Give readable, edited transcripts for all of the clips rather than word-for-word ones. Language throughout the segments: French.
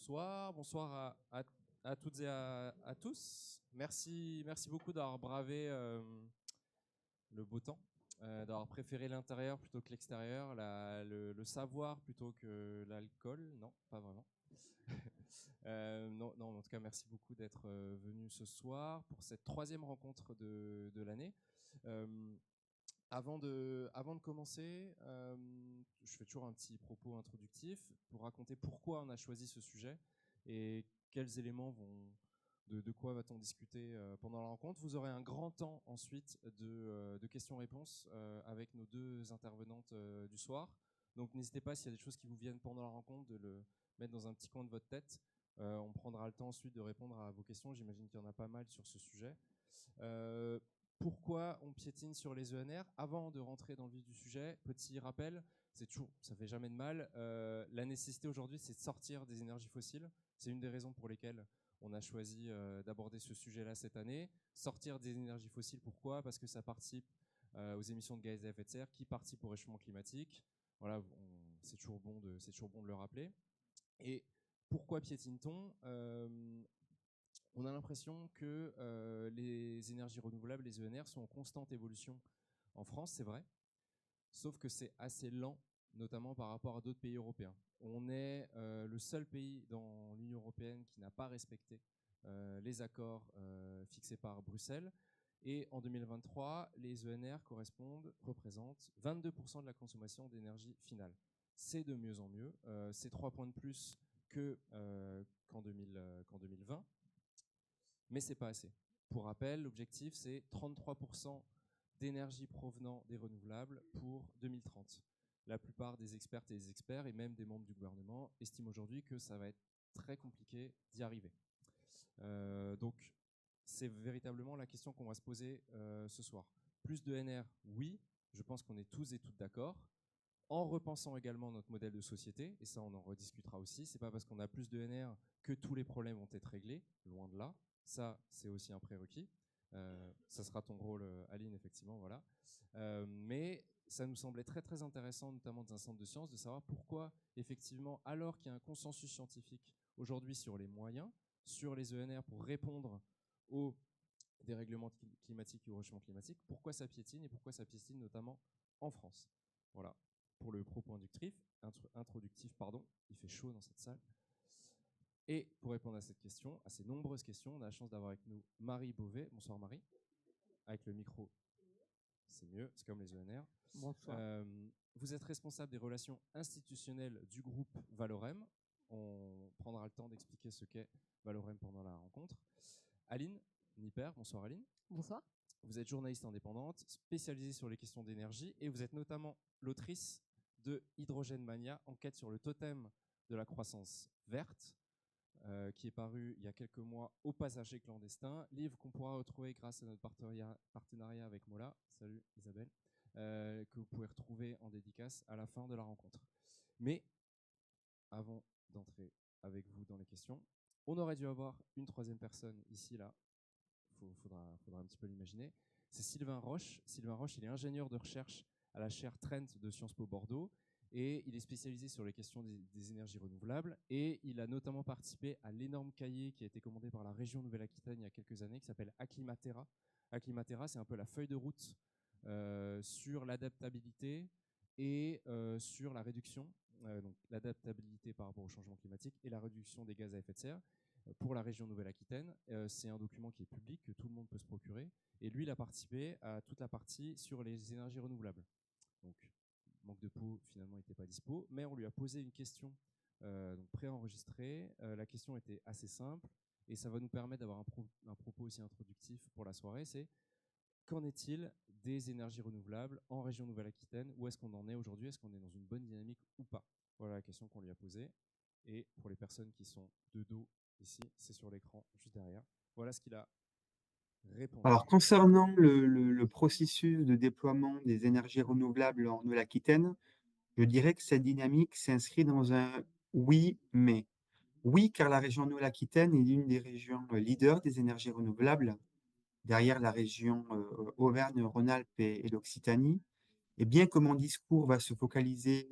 Bonsoir à toutes et à tous. Merci beaucoup d'avoir bravé le beau temps, d'avoir préféré l'intérieur plutôt que l'extérieur, le savoir plutôt que l'alcool. Non, pas vraiment. Non, en tout cas, merci beaucoup d'être venu ce soir pour cette troisième rencontre de l'année. Avant de commencer, je fais toujours un petit propos introductif pour raconter pourquoi on a choisi ce sujet et quels éléments de quoi va-t-on discuter pendant la rencontre. Vous aurez un grand temps ensuite de questions-réponses avec nos deux intervenantes du soir. Donc n'hésitez pas, s'il y a des choses qui vous viennent pendant la rencontre, de le mettre dans un petit coin de votre tête. On prendra le temps ensuite de répondre à vos questions. J'imagine qu'il y en a pas mal sur ce sujet. Pourquoi on piétine sur les ENR? Avant de rentrer dans le vif du sujet, petit rappel, ça fait jamais de mal. La nécessité aujourd'hui, c'est de sortir des énergies fossiles. C'est une des raisons pour lesquelles on a choisi d'aborder ce sujet-là cette année. Sortir des énergies fossiles, pourquoi? Parce que ça participe aux émissions de gaz à effet de serre, qui participent au réchauffement climatique. Voilà, c'est toujours bon de le rappeler. Et pourquoi piétine-t-on? On a l'impression que les énergies renouvelables, les ENR, sont en constante évolution en France, c'est vrai, sauf que c'est assez lent, notamment par rapport à d'autres pays européens. On est le seul pays dans l'Union européenne qui n'a pas respecté les accords fixés par Bruxelles. Et en 2023, les ENR représentent 22% de la consommation d'énergie finale. C'est de mieux en mieux. C'est 3 points de plus qu'en 2020. Mais ce n'est pas assez. Pour rappel, l'objectif, c'est 33% d'énergie provenant des renouvelables pour 2030. La plupart des expertes et des experts, et même des membres du gouvernement, estiment aujourd'hui que ça va être très compliqué d'y arriver. Donc, c'est véritablement la question qu'on va se poser ce soir. Plus de NR, oui, je pense qu'on est tous et toutes d'accord. En repensant également notre modèle de société, et ça on en rediscutera aussi, c'est pas parce qu'on a plus de NR que tous les problèmes vont être réglés, loin de là. Ça, c'est aussi un prérequis. Ça sera ton rôle, Aline, effectivement, voilà. Mais ça nous semblait très très intéressant, notamment dans un centre de sciences, de savoir pourquoi, effectivement, alors qu'il y a un consensus scientifique aujourd'hui sur les moyens, sur les ENR pour répondre aux dérèglements climatiques et au réchauffement climatique, pourquoi ça piétine et pourquoi ça piétine notamment en France. Voilà, pour le propos introductif, il fait chaud dans cette salle. Et pour répondre à cette question, à ces nombreuses questions, on a la chance d'avoir avec nous Marie Beauvais. Bonsoir Marie. Avec le micro, c'est mieux, c'est comme les ENR. Bonsoir. Vous êtes responsable des relations institutionnelles du groupe Valorem. On prendra le temps d'expliquer ce qu'est Valorem pendant la rencontre. Aline Nipper, bonsoir Aline. Bonsoir. Vous êtes journaliste indépendante, spécialisée sur les questions d'énergie, et vous êtes notamment l'autrice de Hydrogène Mania, enquête sur le totem de la croissance verte, qui est paru il y a quelques mois au Passager clandestin, livre qu'on pourra retrouver grâce à notre partenariat avec Mola, salut Isabelle, que vous pouvez retrouver en dédicace à la fin de la rencontre. Mais avant d'entrer avec vous dans les questions, on aurait dû avoir une troisième personne ici, là. Faudra un petit peu l'imaginer. C'est Sylvain Roche. Sylvain Roche, il est ingénieur de recherche à la chaire Trent de Sciences Po Bordeaux et il est spécialisé sur les questions des énergies renouvelables et il a notamment participé à l'énorme cahier qui a été commandé par la région Nouvelle-Aquitaine il y a quelques années qui s'appelle Acclimatera. Acclimatera, c'est un peu la feuille de route sur l'adaptabilité et sur la réduction, donc l'adaptabilité par rapport au changement climatique et la réduction des gaz à effet de serre pour la région Nouvelle-Aquitaine. C'est un document qui est public, que tout le monde peut se procurer. Et lui, il a participé à toute la partie sur les énergies renouvelables. Donc, manque de peau, finalement, il n'était pas dispo. Mais on lui a posé une question donc préenregistrée. La question était assez simple et ça va nous permettre d'avoir un propos aussi introductif pour la soirée. C'est: qu'en est-il des énergies renouvelables en région Nouvelle-Aquitaine? Où est-ce qu'on en est aujourd'hui? Est-ce qu'on est dans une bonne dynamique ou pas? Voilà la question qu'on lui a posée. Et pour les personnes qui sont de dos, ici, c'est sur l'écran juste derrière. Voilà ce qu'il a répondu. Alors, concernant le processus de déploiement des énergies renouvelables en Nouvelle-Aquitaine, je dirais que cette dynamique s'inscrit dans un oui, mais. Oui, car la région Nouvelle-Aquitaine est l'une des régions leaders des énergies renouvelables, derrière la région Auvergne-Rhône-Alpes et l'Occitanie. Et bien que mon discours va se focaliser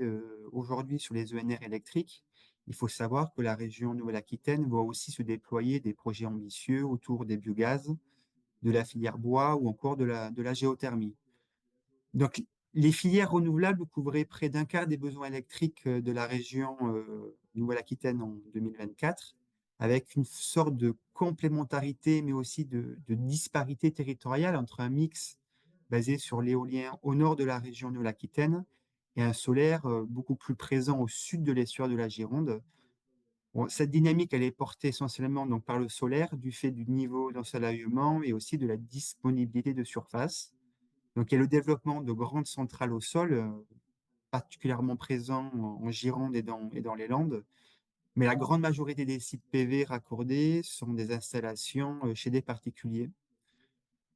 aujourd'hui sur les ENR électriques, Il faut savoir que la région Nouvelle-Aquitaine voit aussi se déployer des projets ambitieux autour des biogaz, de la filière bois ou encore de la géothermie. Donc, les filières renouvelables couvraient près d'un quart des besoins électriques de la région Nouvelle-Aquitaine en 2024, avec une sorte de complémentarité, mais aussi de disparité territoriale entre un mix basé sur l'éolien au nord de la région Nouvelle-Aquitaine et un solaire beaucoup plus présent au sud de l'estuaire de la Gironde. Bon, cette dynamique, elle est portée essentiellement donc, par le solaire, du fait du niveau d'ensoleillement et aussi de la disponibilité de surface. Donc, il y a le développement de grandes centrales au sol, particulièrement présents en Gironde et dans les Landes. Mais la grande majorité des sites PV raccordés sont des installations chez des particuliers.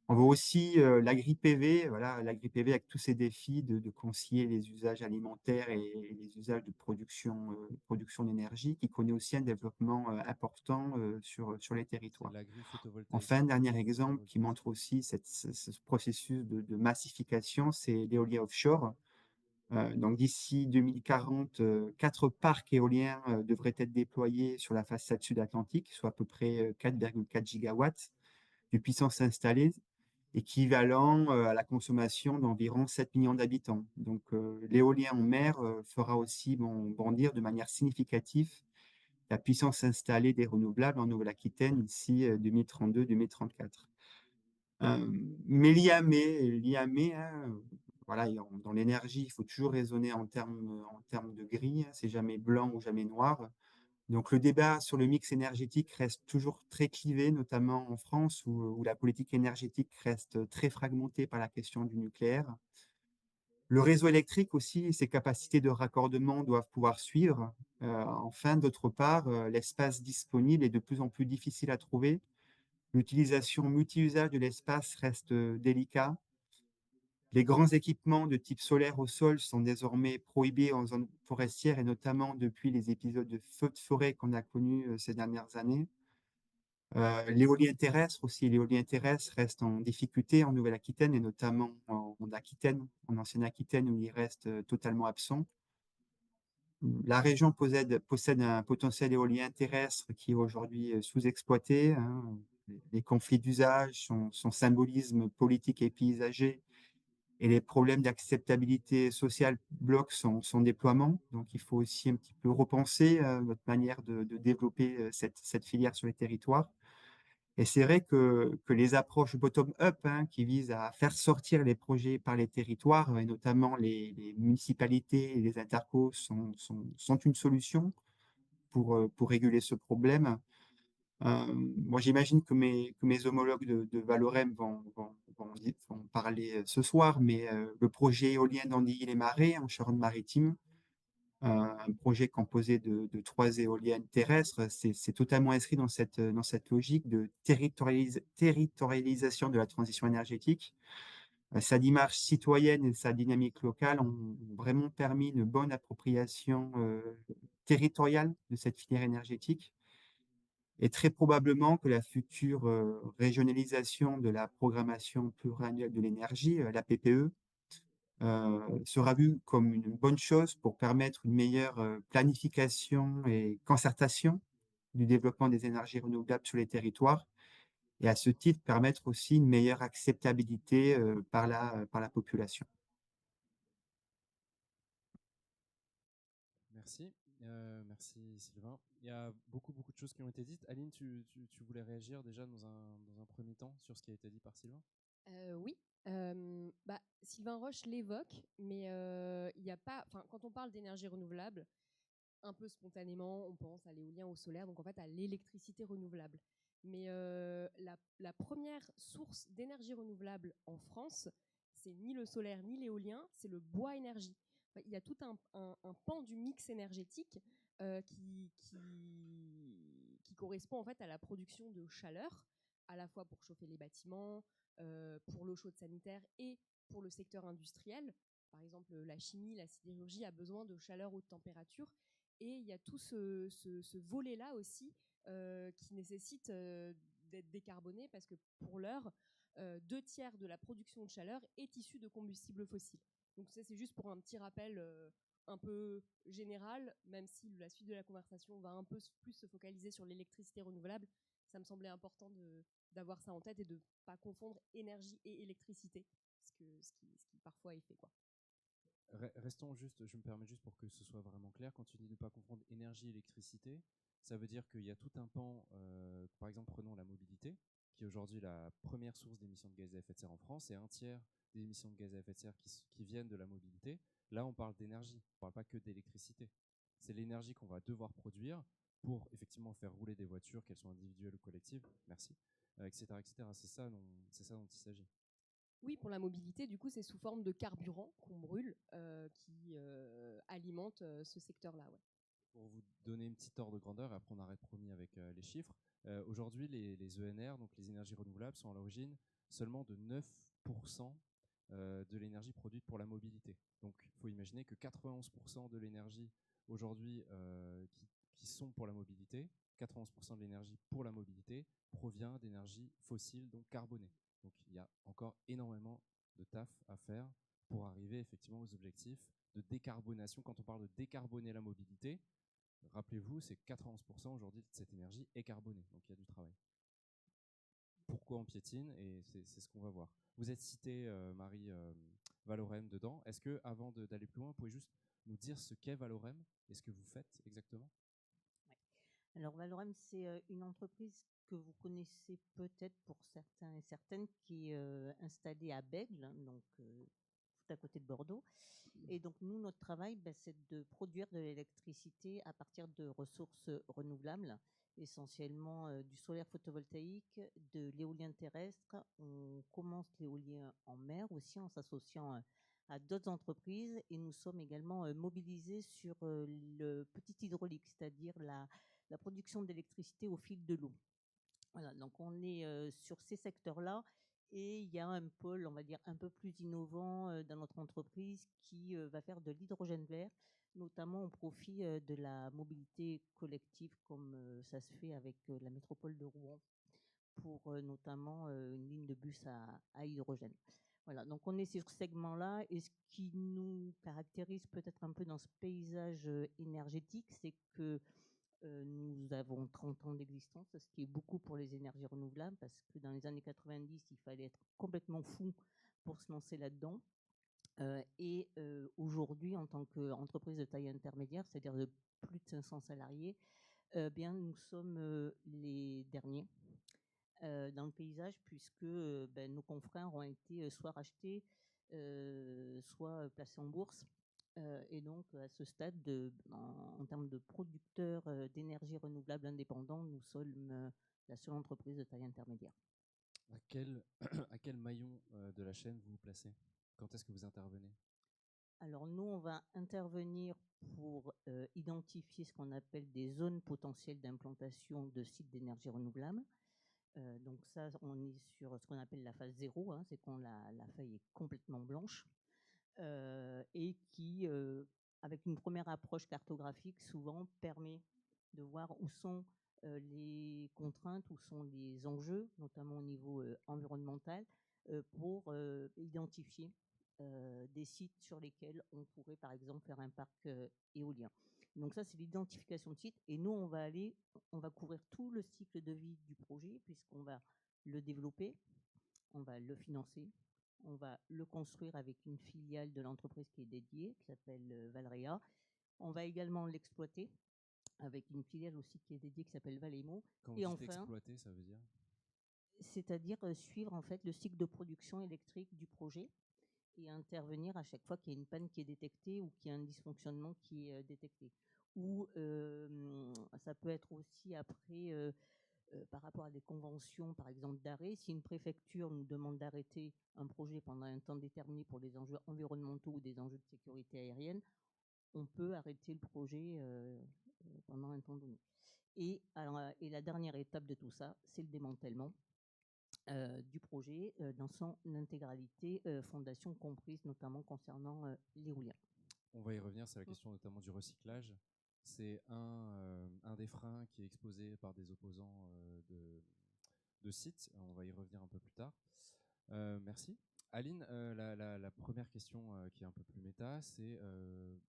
On voit aussi l'agri-PV, voilà, l'agri-PV avec tous ses défis de concilier les usages alimentaires et les usages de production d'énergie, qui connaît aussi un développement important sur les C'est territoires. l'agri-photovoltaïsme. Enfin, un dernier exemple qui Photovoltaïsme. montre aussi ce processus de massification, c'est l'éolien offshore. Donc d'ici 2040, 4 parcs éoliens devraient être déployés sur la façade sud-atlantique, soit à peu près 4,4 gigawatts de puissance installée, équivalent à la consommation d'environ 7 millions d'habitants. Donc l'éolien en mer fera aussi bondir de manière significative la puissance installée des renouvelables en Nouvelle-Aquitaine d'ici 2032-2034. Mais l'IAME, hein, voilà, dans l'énergie, il faut toujours raisonner en termes de grille, hein, c'est jamais blanc ou jamais noir. Donc le débat sur le mix énergétique reste toujours très clivé, notamment en France, où la politique énergétique reste très fragmentée par la question du nucléaire. Le réseau électrique aussi, ses capacités de raccordement doivent pouvoir suivre. Enfin, d'autre part, l'espace disponible est de plus en plus difficile à trouver. L'utilisation multi-usage de l'espace reste délicat. Les grands équipements de type solaire au sol sont désormais prohibés en zone forestière et notamment depuis les épisodes de feux de forêt qu'on a connus ces dernières années. L'éolien terrestre aussi, l'éolien terrestre reste en difficulté en Nouvelle-Aquitaine et notamment en Aquitaine, en ancienne Aquitaine où il reste totalement absent. La région possède un potentiel éolien terrestre qui est aujourd'hui sous-exploité, hein. Les conflits d'usage, son symbolisme politique et paysager et les problèmes d'acceptabilité sociale bloquent son déploiement. Donc, il faut aussi un petit peu repenser notre manière de développer cette filière sur les territoires. Et c'est vrai que les approches bottom-up hein, qui visent à faire sortir les projets par les territoires, et notamment les municipalités et les intercos, sont une solution pour réguler ce problème. Moi, j'imagine que mes homologues de Valorem vont parler ce soir, mais le projet éolien d'Andilly-les-Marais en Charente-Maritime, un projet composé de 3 éoliennes terrestres, c'est totalement inscrit dans cette logique de territorialisation de la transition énergétique. Sa démarche citoyenne et sa dynamique locale ont vraiment permis une bonne appropriation territoriale de cette filière énergétique. Et très probablement que la future régionalisation de la programmation pluriannuelle de l'énergie, la PPE, sera vue comme une bonne chose pour permettre une meilleure planification et concertation du développement des énergies renouvelables sur les territoires et à ce titre permettre aussi une meilleure acceptabilité par la population. Merci. Merci Sylvain. Il y a beaucoup de choses qui ont été dites. Aline, tu voulais réagir déjà dans un premier temps sur ce qui a été dit par Sylvain? Oui. Sylvain Roche l'évoque, mais il y a pas. Enfin, quand on parle d'énergie renouvelable, un peu spontanément, on pense à l'éolien, au solaire, donc en fait à l'électricité renouvelable. Mais la première source d'énergie renouvelable en France, c'est ni le solaire ni l'éolien, c'est le bois énergie. Enfin, il y a tout un pan du mix énergétique qui correspond en fait à la production de chaleur, à la fois pour chauffer les bâtiments, pour l'eau chaude sanitaire et pour le secteur industriel. Par exemple, la chimie, la sidérurgie a besoin de chaleur haute température. Et il y a tout ce volet-là aussi qui nécessite d'être décarboné parce que pour l'heure, 2 tiers de la production de chaleur est issue de combustibles fossiles. Donc ça, c'est juste pour un petit rappel un peu général, même si la suite de la conversation va un peu plus se focaliser sur l'électricité renouvelable. Ça me semblait important d'avoir ça en tête et de ne pas confondre énergie et électricité, ce qui parfois est fait, quoi. Restons juste, je me permets juste pour que ce soit vraiment clair, quand tu dis ne pas confondre énergie et électricité, ça veut dire qu'il y a tout un pan, par exemple prenons la mobilité, qui est aujourd'hui la première source d'émissions de gaz à effet de serre en France, et un tiers des émissions de gaz à effet de serre qui viennent de la mobilité. Là, on parle d'énergie, on ne parle pas que d'électricité. C'est l'énergie qu'on va devoir produire pour effectivement faire rouler des voitures, qu'elles soient individuelles ou collectives, merci, etc., etc. C'est ça dont il s'agit. Oui, pour la mobilité, du coup, c'est sous forme de carburant qu'on brûle qui alimente ce secteur-là. Ouais. Pour vous donner une petite ordre de grandeur, et après on arrête promis avec les chiffres, aujourd'hui les ENR, donc les énergies renouvelables, sont à l'origine seulement de 9% de l'énergie produite pour la mobilité. Donc il faut imaginer que 91% de l'énergie aujourd'hui qui sont pour la mobilité, 91% de l'énergie pour la mobilité provient d'énergie fossile, donc carbonée. Donc il y a encore énormément de taf à faire pour arriver effectivement aux objectifs de décarbonation. Quand on parle de décarboner la mobilité, rappelez-vous, c'est 91% aujourd'hui de cette énergie est carbonée, donc il y a du travail. Pourquoi on piétine? Et c'est ce qu'on va voir. Vous êtes cité, Marie Valorem, dedans. Est-ce que, avant d'aller plus loin, vous pouvez juste nous dire ce qu'est Valorem et ce que vous faites exactement? Ouais. Alors Valorem, c'est une entreprise que vous connaissez peut-être pour certains et certaines, qui est installée à Bègle, hein, donc tout à côté de Bordeaux. Et donc nous, notre travail, c'est de produire de l'électricité à partir de ressources renouvelables, essentiellement du solaire photovoltaïque, de l'éolien terrestre. On commence l'éolien en mer aussi en s'associant à d'autres entreprises, et nous sommes également mobilisés sur le petit hydraulique, c'est-à-dire la production d'électricité au fil de l'eau. Voilà, donc on est sur ces secteurs-là, et il y a un pôle, on va dire, un peu plus innovant dans notre entreprise qui va faire de l'hydrogène vert, notamment au profit de la mobilité collective, comme ça se fait avec la métropole de Rouen, pour notamment une ligne de bus à hydrogène. Voilà, donc on est sur ce segment-là, et ce qui nous caractérise peut-être un peu dans ce paysage énergétique, c'est que nous avons 30 ans d'existence, ce qui est beaucoup pour les énergies renouvelables, parce que dans les années 90, il fallait être complètement fou pour se lancer là-dedans. Et aujourd'hui, en tant qu'entreprise de taille intermédiaire, c'est-à-dire de plus de 500 salariés, bien, nous sommes les derniers dans le paysage, puisque nos confrères ont été soit rachetés, soit placés en bourse. Et donc, à ce stade, en termes de producteurs d'énergie renouvelable indépendants, nous sommes la seule entreprise de taille intermédiaire. À quel maillon de la chaîne vous vous placez? Quand est-ce que vous intervenez? Alors nous, on va intervenir pour identifier ce qu'on appelle des zones potentielles d'implantation de sites d'énergie renouvelable. Donc ça, on est sur ce qu'on appelle la phase 0, hein, c'est quand la feuille est complètement blanche, et qui, avec une première approche cartographique, souvent permet de voir où sont les contraintes, où sont les enjeux, notamment au niveau environnemental, pour identifier des sites sur lesquels on pourrait par exemple faire un parc éolien. Donc ça, c'est l'identification de sites, et nous, on va couvrir tout le cycle de vie du projet, puisqu'on va le développer, on va le financer, on va le construire avec une filiale de l'entreprise qui est dédiée, qui s'appelle Valrea. On va également l'exploiter avec une filiale aussi qui est dédiée, qui s'appelle Valemo. Quand vous Et dites enfin, exploiter, ça veut dire? C'est-à-dire suivre en fait le cycle de production électrique du projet, et intervenir à chaque fois qu'il y a une panne qui est détectée ou qu'il y a un dysfonctionnement qui est détecté. Ou ça peut être aussi après, par rapport à des conventions, par exemple d'arrêt, si une préfecture nous demande d'arrêter un projet pendant un temps déterminé pour des enjeux environnementaux ou des enjeux de sécurité aérienne, on peut arrêter le projet pendant un temps donné. Et la dernière étape de tout ça, c'est le démantèlement du projet dans son intégralité, fondation comprise, notamment concernant l'éolien. On va y revenir, c'est la question notamment du recyclage. C'est un des freins qui est exposé par des opposants de sites. On va y revenir un peu plus tard. Merci. Aline, la première question qui est un peu plus méta, c'est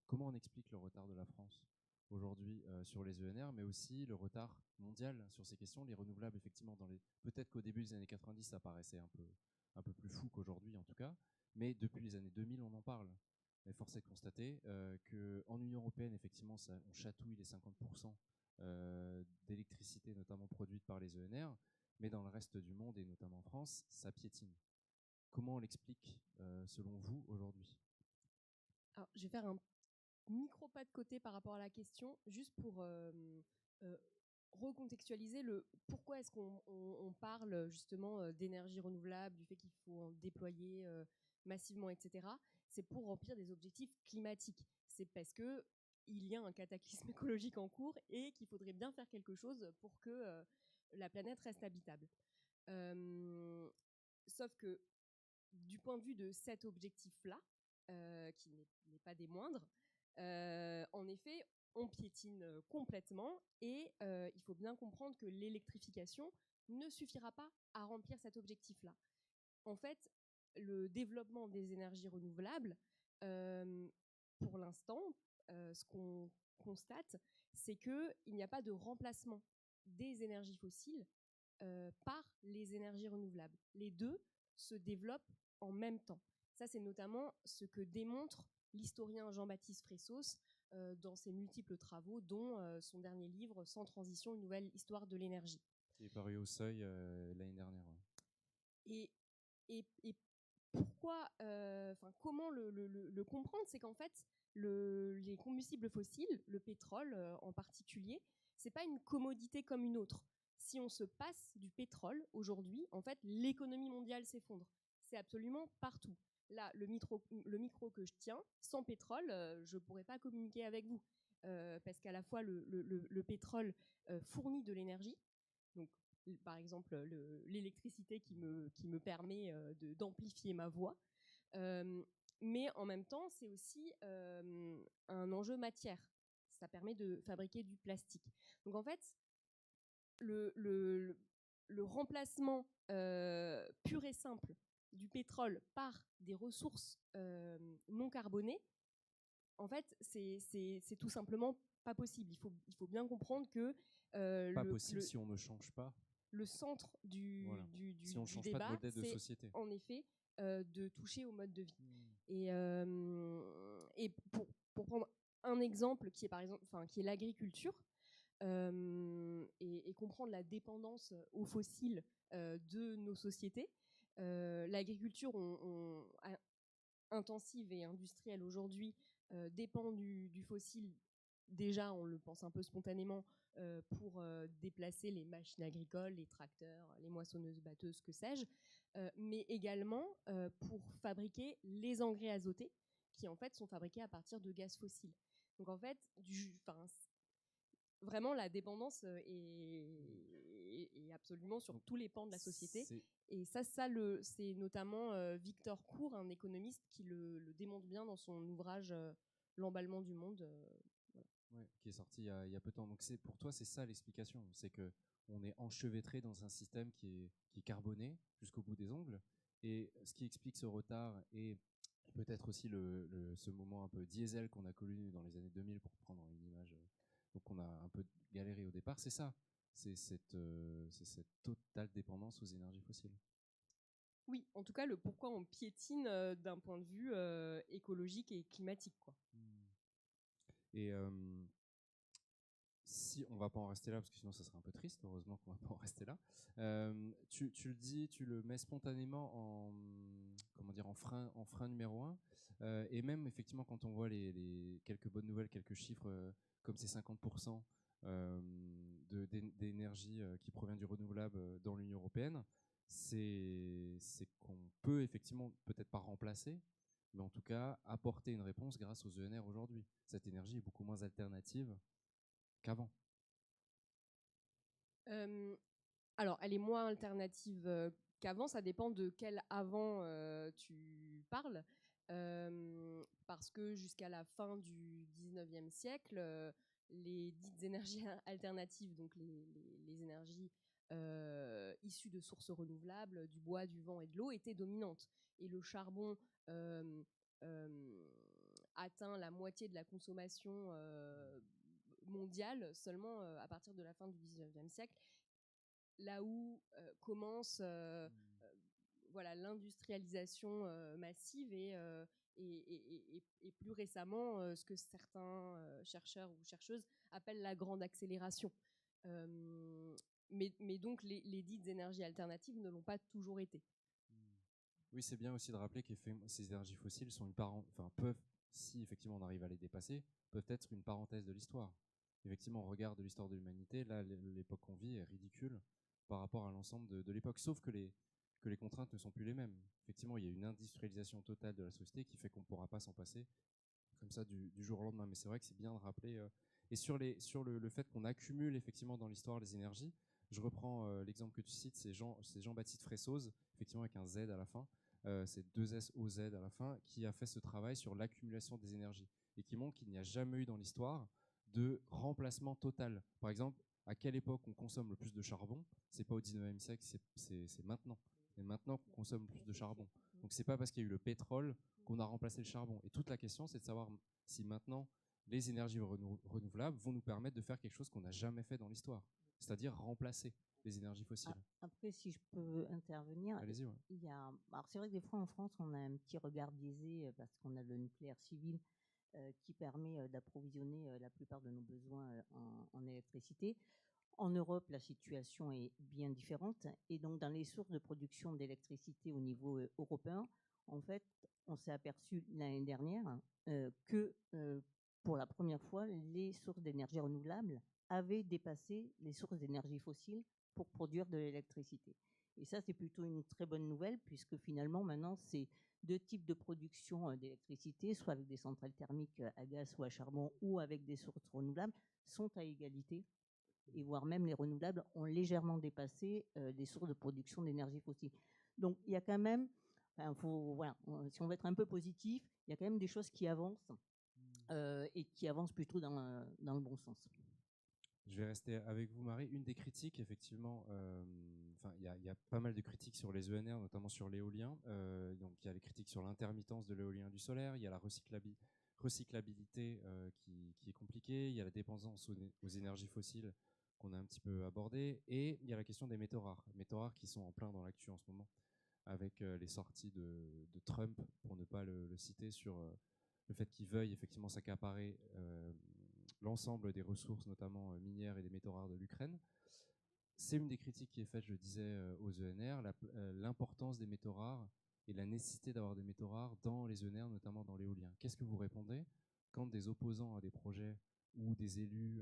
comment on explique le retard de la France aujourd'hui sur les ENR, mais aussi le retard mondial sur ces questions. Les renouvelables, effectivement, peut-être qu'au début des années 90, ça paraissait un peu plus fou qu'aujourd'hui en tout cas, mais depuis les années 2000, on en parle. Mais force est de constater qu'en Union européenne, effectivement, on chatouille les 50% d'électricité, notamment produite par les ENR, mais dans le reste du monde, et notamment en France, ça piétine. Comment on l'explique, selon vous, aujourd'hui? Alors, je vais faire un micro pas de côté par rapport à la question, juste pour recontextualiser le pourquoi est-ce qu'on parle justement d'énergie renouvelable, du fait qu'il faut en déployer massivement, etc. C'est pour remplir des objectifs climatiques. C'est parce que il y a un cataclysme écologique en cours et qu'il faudrait bien faire quelque chose pour que la planète reste habitable. Sauf que du point de vue de cet objectif-là, qui n'est pas des moindres, en effet, on piétine complètement et il faut bien comprendre que l'électrification ne suffira pas à remplir cet objectif-là. En fait, le développement des énergies renouvelables, pour l'instant, ce qu'on constate, c'est qu'il n'y a pas de remplacement des énergies fossiles par les énergies renouvelables. Les deux se développent en même temps. Ça, c'est notamment ce que démontre l'historien Jean-Baptiste Fressos dans ses multiples travaux, dont son dernier livre, Sans transition, une nouvelle histoire de l'énergie. Qui est paru au Seuil l'année dernière. Ouais. Et pourquoi, comment le comprendre, c'est qu'en fait, les combustibles fossiles, le pétrole en particulier, c'est pas une commodité comme une autre. Si on se passe du pétrole aujourd'hui, en fait, l'économie mondiale s'effondre. C'est absolument partout. Là, le micro que je tiens, sans pétrole, je ne pourrais pas communiquer avec vous. Parce qu'à la fois, le pétrole fournit de l'énergie. Donc, par exemple, l'électricité qui me permet d'amplifier ma voix. Mais en même temps, c'est aussi un enjeu matière. Ça permet de fabriquer du plastique. Donc en fait, le remplacement pur et simple du pétrole par des ressources non carbonées, en fait, c'est tout simplement pas possible. Il faut bien comprendre que pas possible si on ne change pas. Le centre voilà. Si on ne change débat, pas de modèle de société, en effet de toucher au mode de vie. Et pour prendre un exemple qui est par exemple, qui est l'agriculture, et comprendre la dépendance aux fossiles de nos sociétés. L'agriculture intensive et industrielle aujourd'hui dépend du fossile. Déjà, on le pense un peu spontanément pour déplacer les machines agricoles, les tracteurs, les moissonneuses, batteuses, que sais-je, mais également pour fabriquer les engrais azotés qui en fait sont fabriqués à partir de gaz fossiles. Donc en fait, vraiment la dépendance est absolument sur tous les pans de la société. Et ça c'est notamment Victor Cour, un économiste, qui le démontre bien dans son ouvrage L'emballement du monde. Voilà. Ouais, qui est sorti il y a peu de temps. Donc pour toi, c'est ça l'explication, c'est que on est enchevêtré dans un système qui est carboné jusqu'au bout des ongles. Et ce qui explique ce retard et peut-être aussi ce moment un peu diesel qu'on a connu dans les années 2000, pour prendre une image. Donc on a un peu galéré au départ, c'est ça. C'est cette totale dépendance aux énergies fossiles. Oui, en tout cas, le pourquoi on piétine d'un point de vue écologique et climatique, quoi. Et si on va pas en rester là, parce que sinon ça serait un peu triste, heureusement qu'on va pas en rester là. Tu le dis, tu le mets spontanément en frein numéro 1. Et même effectivement, quand on voit les quelques bonnes nouvelles, quelques chiffres comme ces 50% d'énergie qui provient du renouvelable dans l'Union européenne, c'est qu'on peut effectivement peut-être pas remplacer, mais en tout cas apporter une réponse grâce aux ENR aujourd'hui. Cette énergie est beaucoup moins alternative qu'avant. Alors, elle est moins alternative qu'avant, ça dépend de quel avant tu parles. Parce que jusqu'à la fin du 19e siècle, les dites énergies alternatives, donc les énergies issues de sources renouvelables, du bois, du vent et de l'eau, étaient dominantes. Et le charbon atteint la moitié de la consommation mondiale seulement à partir de la fin du 19e siècle, là où commence voilà, l'industrialisation massive et plus récemment ce que certains chercheurs ou chercheuses appellent la grande accélération. Mais donc les dites énergies alternatives ne l'ont pas toujours été. Oui, c'est bien aussi de rappeler que ces énergies fossiles sont peuvent, si effectivement on arrive à les dépasser, peuvent être une parenthèse de l'histoire. Effectivement, on regarde l'histoire de l'humanité, là, l'époque qu'on vit est ridicule par rapport à l'ensemble de l'époque, sauf que les contraintes ne sont plus les mêmes. Effectivement, il y a une industrialisation totale de la société qui fait qu'on ne pourra pas s'en passer comme ça du jour au lendemain. Mais c'est vrai que c'est bien de rappeler. Et sur le fait qu'on accumule effectivement dans l'histoire les énergies, je reprends l'exemple que tu cites, c'est Jean-Baptiste Fressoz, effectivement avec un Z à la fin, c'est 2SOZ à la fin, qui a fait ce travail sur l'accumulation des énergies et qui montre qu'il n'y a jamais eu dans l'histoire de remplacement total. Par exemple, à quelle époque on consomme le plus de charbon? C'est pas au 19e siècle, c'est maintenant. Et maintenant qu'on consomme plus de charbon. Donc c'est pas parce qu'il y a eu le pétrole qu'on a remplacé le charbon. Et toute la question, c'est de savoir si maintenant les énergies renouvelables vont nous permettre de faire quelque chose qu'on n'a jamais fait dans l'histoire, c'est-à-dire remplacer les énergies fossiles. Après, si je peux intervenir, allez-y. Ouais. Alors c'est vrai que des fois en France, on a un petit regard biaisé parce qu'on a le nucléaire civil qui permet d'approvisionner la plupart de nos besoins en électricité. En Europe, la situation est bien différente. Et donc, dans les sources de production d'électricité au niveau européen, en fait, on s'est aperçu l'année dernière que pour la première fois, les sources d'énergie renouvelable avaient dépassé les sources d'énergie fossile pour produire de l'électricité. Et ça, c'est plutôt une très bonne nouvelle, puisque finalement, maintenant, ces deux types de production d'électricité, soit avec des centrales thermiques à gaz ou à charbon, ou avec des sources renouvelables, sont à égalité. Et voire même les renouvelables ont légèrement dépassé les sources de production d'énergie fossile. Donc, il y a quand même, si on veut être un peu positif, il y a quand même des choses qui avancent et qui avancent plutôt dans le bon sens. Je vais rester avec vous, Marie. Une des critiques, effectivement, il y a pas mal de critiques sur les ENR, notamment sur l'éolien. Donc, il y a les critiques sur l'intermittence de l'éolien du solaire, il y a la recyclabilité qui est compliquée, il y a la dépendance aux énergies fossiles qu'on a un petit peu abordé, et il y a la question des métaux rares qui sont en plein dans l'actu en ce moment, avec les sorties de Trump, pour ne pas le citer, sur le fait qu'il veuille effectivement s'accaparer l'ensemble des ressources, notamment minières et des métaux rares de l'Ukraine. C'est une des critiques qui est faite, je le disais, aux ENR, l'importance des métaux rares et la nécessité d'avoir des métaux rares dans les ENR, notamment dans l'éolien. Qu'est-ce que vous répondez quand des opposants à des projets ou des élus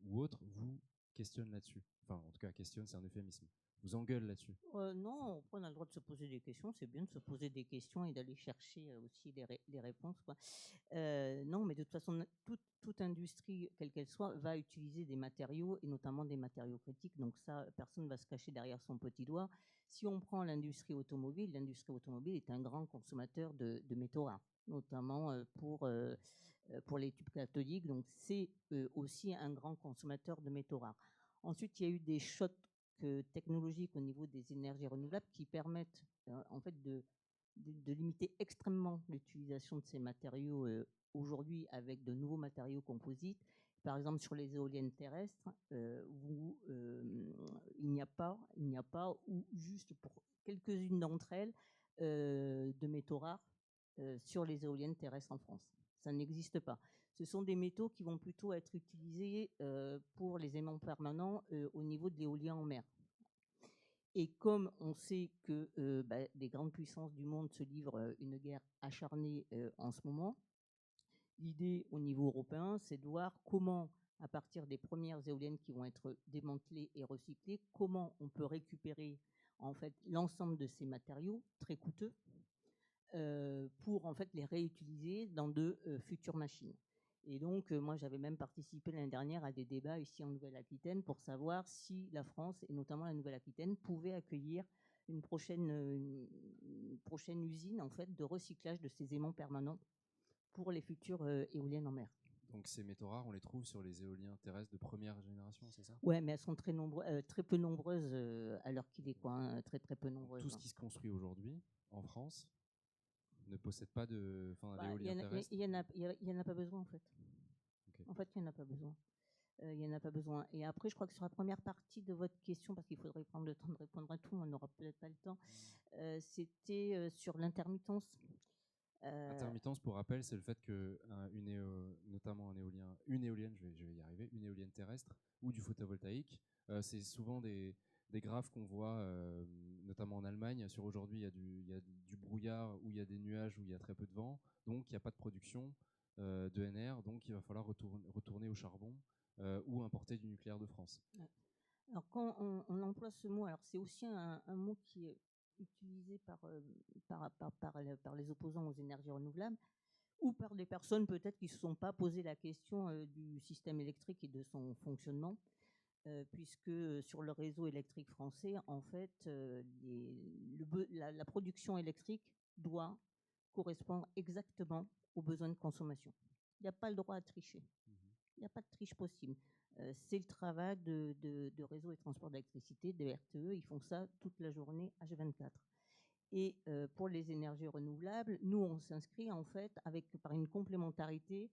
ou autres vous questionnent là-dessus? Enfin, en tout cas, questionne, c'est un euphémisme. Vous engueulent là-dessus? Non, on a le droit de se poser des questions. C'est bien de se poser des questions et d'aller chercher aussi les réponses, quoi. Non, mais de toute façon, toute industrie, quelle qu'elle soit, va utiliser des matériaux et notamment des matériaux critiques. Donc ça, personne ne va se cacher derrière son petit doigt. Si on prend l'industrie automobile est un grand consommateur de métaux rares, notamment pour les tubes cathodiques. Donc c'est aussi un grand consommateur de métaux rares. Ensuite, il y a eu des chocs technologiques au niveau des énergies renouvelables qui permettent en fait de limiter extrêmement l'utilisation de ces matériaux aujourd'hui avec de nouveaux matériaux composites. Par exemple, sur les éoliennes terrestres, où il n'y a pas, ou juste pour quelques-unes d'entre elles, de métaux rares sur les éoliennes terrestres en France. Ça n'existe pas. Ce sont des métaux qui vont plutôt être utilisés pour les aimants permanents au niveau de l'éolien en mer. Et comme on sait que les grandes puissances du monde se livrent une guerre acharnée en ce moment, l'idée au niveau européen, c'est de voir comment, à partir des premières éoliennes qui vont être démantelées et recyclées, comment on peut récupérer en fait l'ensemble de ces matériaux très coûteux pour en fait les réutiliser dans de futures machines. Et donc, moi, j'avais même participé l'année dernière à des débats ici en Nouvelle-Aquitaine pour savoir si la France, et notamment la Nouvelle-Aquitaine, pouvait accueillir une prochaine usine en fait, de recyclage de ces aimants permanents pour les futures éoliennes en mer. Donc ces métaux rares, on les trouve sur les éoliens terrestres de première génération, c'est ça? Ouais, mais elles sont très peu nombreuses à l'heure qu'il est, quoi, hein, très très peu Donc, nombreuses. tout ce qui se construit aujourd'hui en France ne possède pas de, enfin, Bah, l'éolien terrestre. il y en a pas besoin en fait. Ok. En fait, il n'y en a pas besoin. Il n'y en a pas besoin. Et après, je crois que sur la première partie de votre question, parce qu'il faudrait prendre le temps de répondre à tout, on n'aura peut-être pas le temps, c'était sur l'intermittence. Intermittence, pour rappel, c'est le fait que notamment une éolienne, je vais y arriver, une éolienne terrestre ou du photovoltaïque, c'est souvent des graphes qu'on voit, notamment en Allemagne. Sur aujourd'hui, il y a du brouillard, où il y a des nuages, où il y a très peu de vent, donc il n'y a pas de production d'ENR, donc il va falloir retourner au charbon ou importer du nucléaire de France. Ouais. Alors quand on emploie ce mot, alors c'est aussi un mot qui est utilisé par les opposants aux énergies renouvelables ou par des personnes peut-être qui ne se sont pas posé la question du système électrique et de son fonctionnement, puisque sur le réseau électrique français, en fait, la production électrique doit correspondre exactement aux besoins de consommation. Il n'y a pas le droit à tricher. Il n'y a pas de triche possible. C'est le travail de réseau et transport d'électricité, de RTE. Ils font ça toute la journée, H24. Et pour les énergies renouvelables, nous, on s'inscrit en fait par une complémentarité,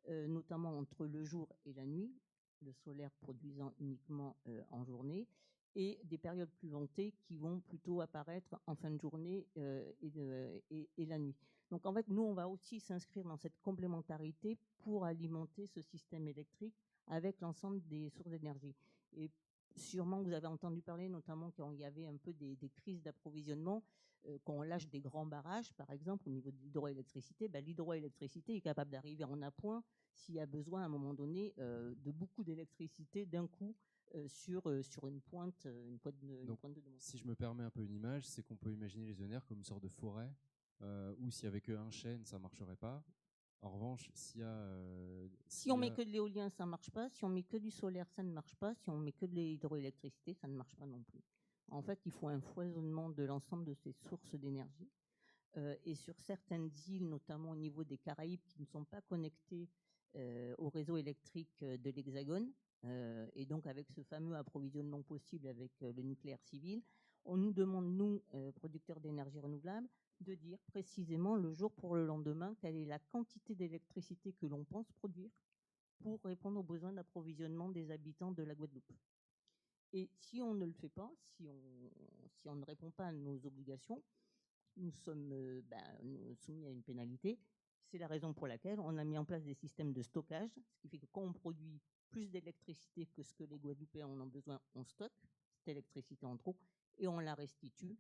notamment entre le jour et la nuit, le solaire produisant uniquement en journée, et des périodes plus ventées qui vont plutôt apparaître en fin de journée et la nuit. Donc en fait, nous, on va aussi s'inscrire dans cette complémentarité pour alimenter ce système électrique avec l'ensemble des sources d'énergie. Et sûrement, vous avez entendu parler, notamment quand il y avait un peu des crises d'approvisionnement, quand on lâche des grands barrages, par exemple, au niveau de l'hydroélectricité, l'hydroélectricité est capable d'arriver en appoint s'il y a besoin, à un moment donné, de beaucoup d'électricité d'un coup sur une pointe de demande. Si je me permets un peu une image, c'est qu'on peut imaginer les ENR comme une sorte de forêt, où s'il n'y avait qu'un chêne, ça ne marcherait pas. En revanche, si on met que de l'éolien, ça ne marche pas. Si on met que du solaire, ça ne marche pas. Si on met que de l'hydroélectricité, ça ne marche pas non plus. En fait, il faut un foisonnement de l'ensemble de ces sources d'énergie. Et sur certaines îles, notamment au niveau des Caraïbes, qui ne sont pas connectées au réseau électrique de l'Hexagone, et donc avec ce fameux approvisionnement possible avec le nucléaire civil, on nous demande, nous, producteurs d'énergie renouvelable, de dire précisément le jour pour le lendemain quelle est la quantité d'électricité que l'on pense produire pour répondre aux besoins d'approvisionnement des habitants de la Guadeloupe. Et si on ne le fait pas, si on ne répond pas à nos obligations, nous sommes soumis à une pénalité. C'est la raison pour laquelle on a mis en place des systèmes de stockage, ce qui fait que quand on produit plus d'électricité que ce que les Guadeloupéens en ont besoin, on stocke cette électricité en trop et on la restitue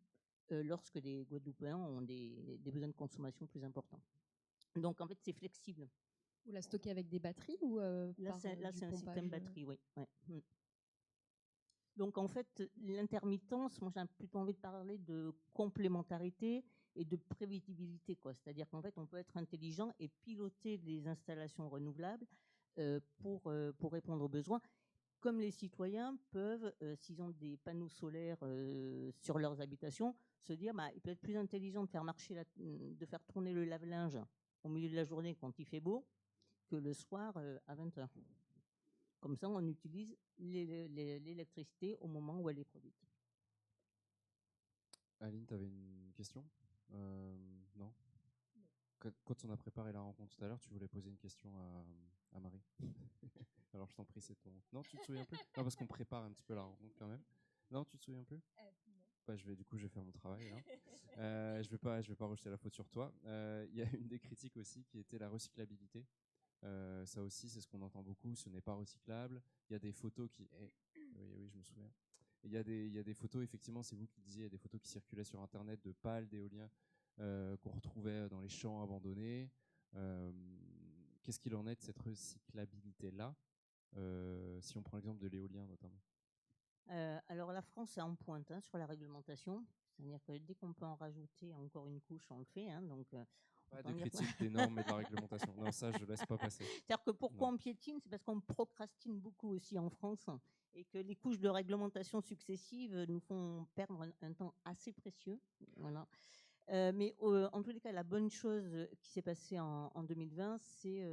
lorsque les Guadeloupéens ont des besoins de consommation plus importants. Donc en fait, c'est flexible. Vous la stockez avec des batteries ou Là, c'est un système batterie, oui. Ouais. Donc en fait, l'intermittence, moi j'ai plutôt envie de parler de complémentarité et de prévisibilité, quoi. C'est-à-dire qu'en fait, on peut être intelligent et piloter les installations renouvelables pour répondre aux besoins, comme les citoyens peuvent, s'ils ont des panneaux solaires sur leurs habitations, se dire, il peut être plus intelligent de de faire tourner le lave-linge au milieu de la journée quand il fait beau que le soir à 20h. Comme ça, on utilise l'électricité au moment où elle est produite. Aline, tu avais une question? Non. Quand on a préparé la rencontre tout à l'heure, tu voulais poser une question à Marie. Alors je t'en prie, c'est ton... Non, tu te souviens plus? Non, parce qu'on prépare un petit peu la rencontre quand même. Non, tu te souviens plus? Non. Je vais faire mon travail là. Je vais pas rejeter la faute sur toi. Il y a une des critiques aussi qui était la recyclabilité. Ça aussi, c'est ce qu'on entend beaucoup. Ce n'est pas recyclable. Il y a des photos qui... Oui, je me souviens. Il y a des photos, effectivement, c'est vous qui disiez, il y a des photos qui circulaient sur Internet de pales d'éoliens qu'on retrouvait dans les champs abandonnés. Qu'est-ce qu'il en est de cette recyclabilité-là, si on prend l'exemple de l'éolien notamment? Alors la France est en pointe sur la réglementation. C'est-à-dire que dès qu'on peut en rajouter encore une couche, on le fait. Donc, pas de critique des normes et de la réglementation. Non, ça, je ne laisse pas passer. C'est-à-dire que pourquoi on piétine? C'est parce qu'on procrastine beaucoup aussi en France et que les couches de réglementation successives nous font perdre un temps assez précieux. Voilà. Mais en tous les cas, la bonne chose qui s'est passée en 2020, c'est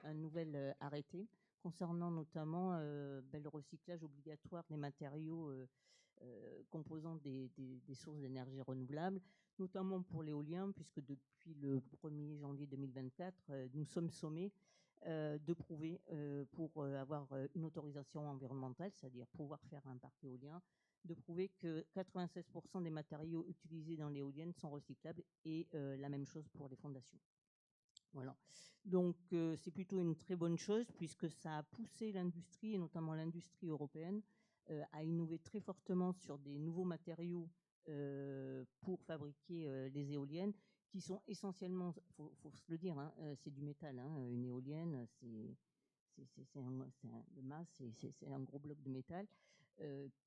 un nouvel arrêté concernant notamment le recyclage obligatoire des matériaux composant des sources d'énergie renouvelables, notamment pour l'éolien, puisque depuis le 1er janvier 2024, nous sommes sommés de prouver pour avoir une autorisation environnementale, c'est-à-dire pouvoir faire un parc éolien, de prouver que 96% des matériaux utilisés dans l'éolienne sont recyclables et la même chose pour les fondations. Voilà. Donc c'est plutôt une très bonne chose puisque ça a poussé l'industrie, et notamment l'industrie européenne, à innover très fortement sur des nouveaux matériaux pour fabriquer les éoliennes qui sont essentiellement, faut se le dire, hein, c'est du métal. Hein, une éolienne, le mât, c'est un gros bloc de métal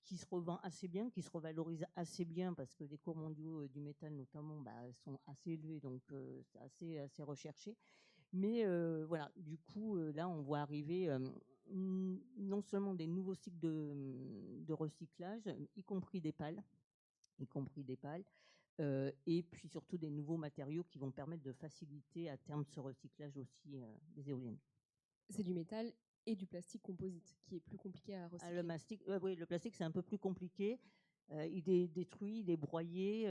qui se revend assez bien, qui se revalorise assez bien parce que les cours mondiaux du métal notamment sont assez élevés, donc c'est assez recherché. Mais voilà, du coup, là, on voit arriver non seulement des nouveaux cycles de recyclage, y compris des pales, et puis surtout des nouveaux matériaux qui vont permettre de faciliter à terme ce recyclage aussi des éoliennes. C'est du métal et du plastique composite qui est plus compliqué à recycler. Oui, le plastique, c'est un peu plus compliqué. Il est détruit, il est broyé.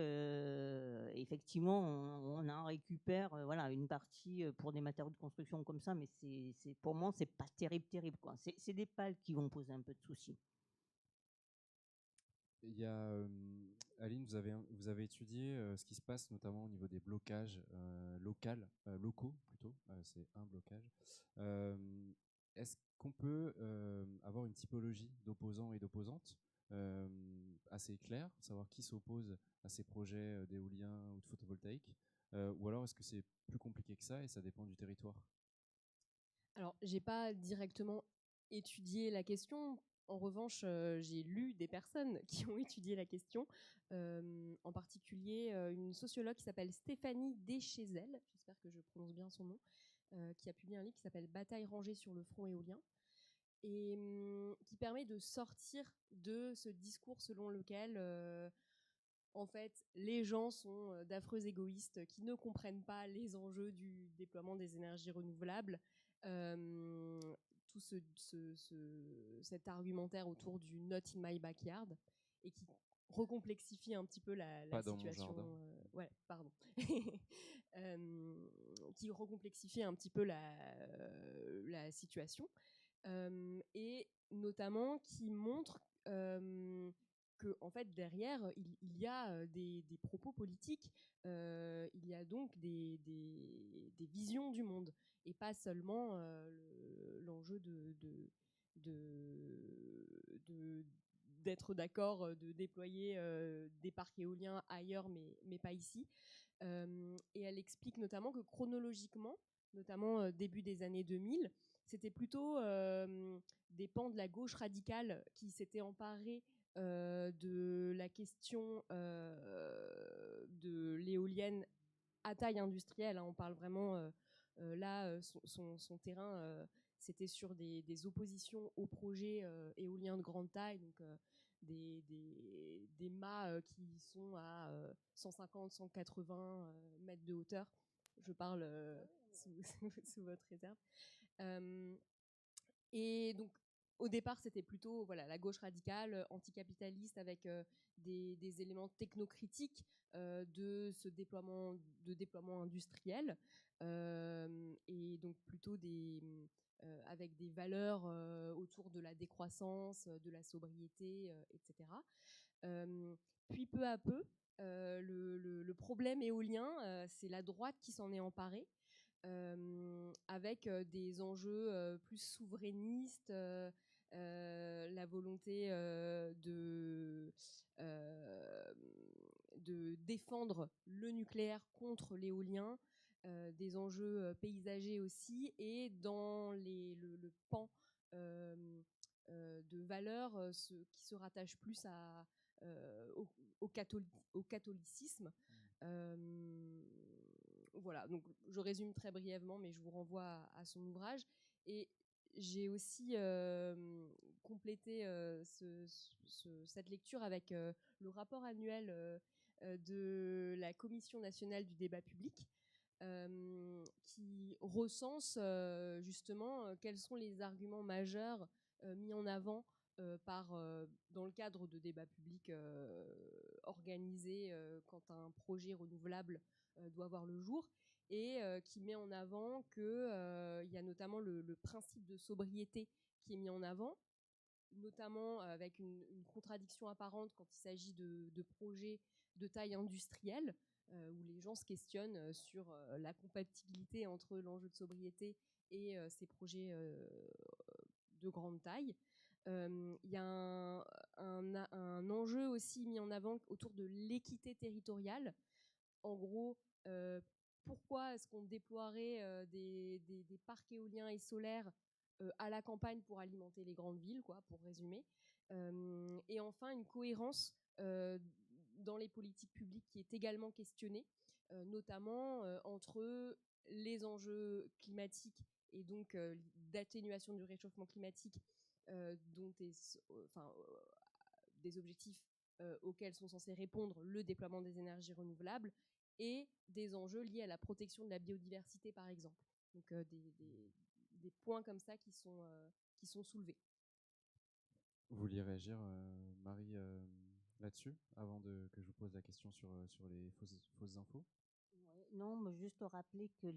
Effectivement, on en récupère voilà, une partie pour des matériaux de construction comme ça, mais pour moi, c'est pas terrible. Quoi. C'est des pales qui vont poser un peu de soucis. Il y a, Aline, vous avez étudié ce qui se passe notamment au niveau des blocages locaux plutôt, c'est un blocage. Est-ce qu'on peut avoir une typologie d'opposants et d'opposantes assez claire, savoir qui s'oppose à ces projets d'éolien ou de photovoltaïque, ou alors est-ce que c'est plus compliqué que ça et ça dépend du territoire? Alors, j'ai pas directement étudié la question. En revanche, j'ai lu des personnes qui ont étudié la question, en particulier une sociologue qui s'appelle Stéphanie Deschézel, j'espère que je prononce bien son nom, qui a publié un livre qui s'appelle Bataille rangée sur le front éolien, et qui permet de sortir de ce discours selon lequel en fait, les gens sont d'affreux égoïstes qui ne comprennent pas les enjeux du déploiement des énergies renouvelables. Tout cet argumentaire autour du not in my backyard et qui recomplexifie un petit peu la Pas dans situation. mon jardin. Ouais, pardon. Qui recomplexifie un petit peu la situation. Et notamment qui montre que en fait derrière il y a des propos politiques, il y a donc des visions du monde et pas seulement l'enjeu d'être d'accord de déployer des parcs éoliens ailleurs mais pas ici. Et elle explique notamment que chronologiquement, notamment début des années 2000, c'était plutôt des pans de la gauche radicale qui s'étaient emparés de la question de l'éolienne à taille industrielle. Hein. On parle vraiment, là, son terrain, c'était sur des oppositions aux projets éoliens de grande taille, donc des mâts qui sont à 150, 180 mètres de hauteur. Je parle sous votre réserve. Et donc, au départ, c'était plutôt voilà, la gauche radicale, anticapitaliste, avec des éléments technocritiques de ce déploiement industriel, et donc plutôt avec des valeurs autour de la décroissance, de la sobriété, etc. Puis peu à peu, le problème éolien, c'est la droite qui s'en est emparée, avec des enjeux plus souverainistes, la volonté de défendre le nucléaire contre l'éolien, des enjeux paysagers aussi, et dans le pan de valeurs qui se rattachent plus au catholicisme. Voilà, donc je résume très brièvement, mais je vous renvoie à son ouvrage. Et j'ai aussi complété cette lecture avec le rapport annuel de la Commission nationale du débat public, qui recense justement quels sont les arguments majeurs mis en avant dans le cadre de débats publics organisés quand un projet renouvelable doit voir le jour, et qui met en avant qu'il y a notamment le principe de sobriété qui est mis en avant, notamment avec une contradiction apparente quand il s'agit de projets de taille industrielle, où les gens se questionnent sur la compatibilité entre l'enjeu de sobriété et ces projets de grande taille. Il y a un enjeu aussi mis en avant autour de l'équité territoriale. En gros, pourquoi est-ce qu'on déploierait des parcs éoliens et solaires à la campagne pour alimenter les grandes villes, quoi, pour résumer. Et enfin, une cohérence dans les politiques publiques qui est également questionnée, notamment entre les enjeux climatiques et donc d'atténuation du réchauffement climatique, des objectifs auxquels sont censés répondre le déploiement des énergies renouvelables, et des enjeux liés à la protection de la biodiversité, par exemple. Donc des points comme ça qui sont soulevés. Vous vouliez réagir, Marie, là-dessus, avant que je vous pose la question sur les fausses infos? Ouais, non, mais juste rappeler que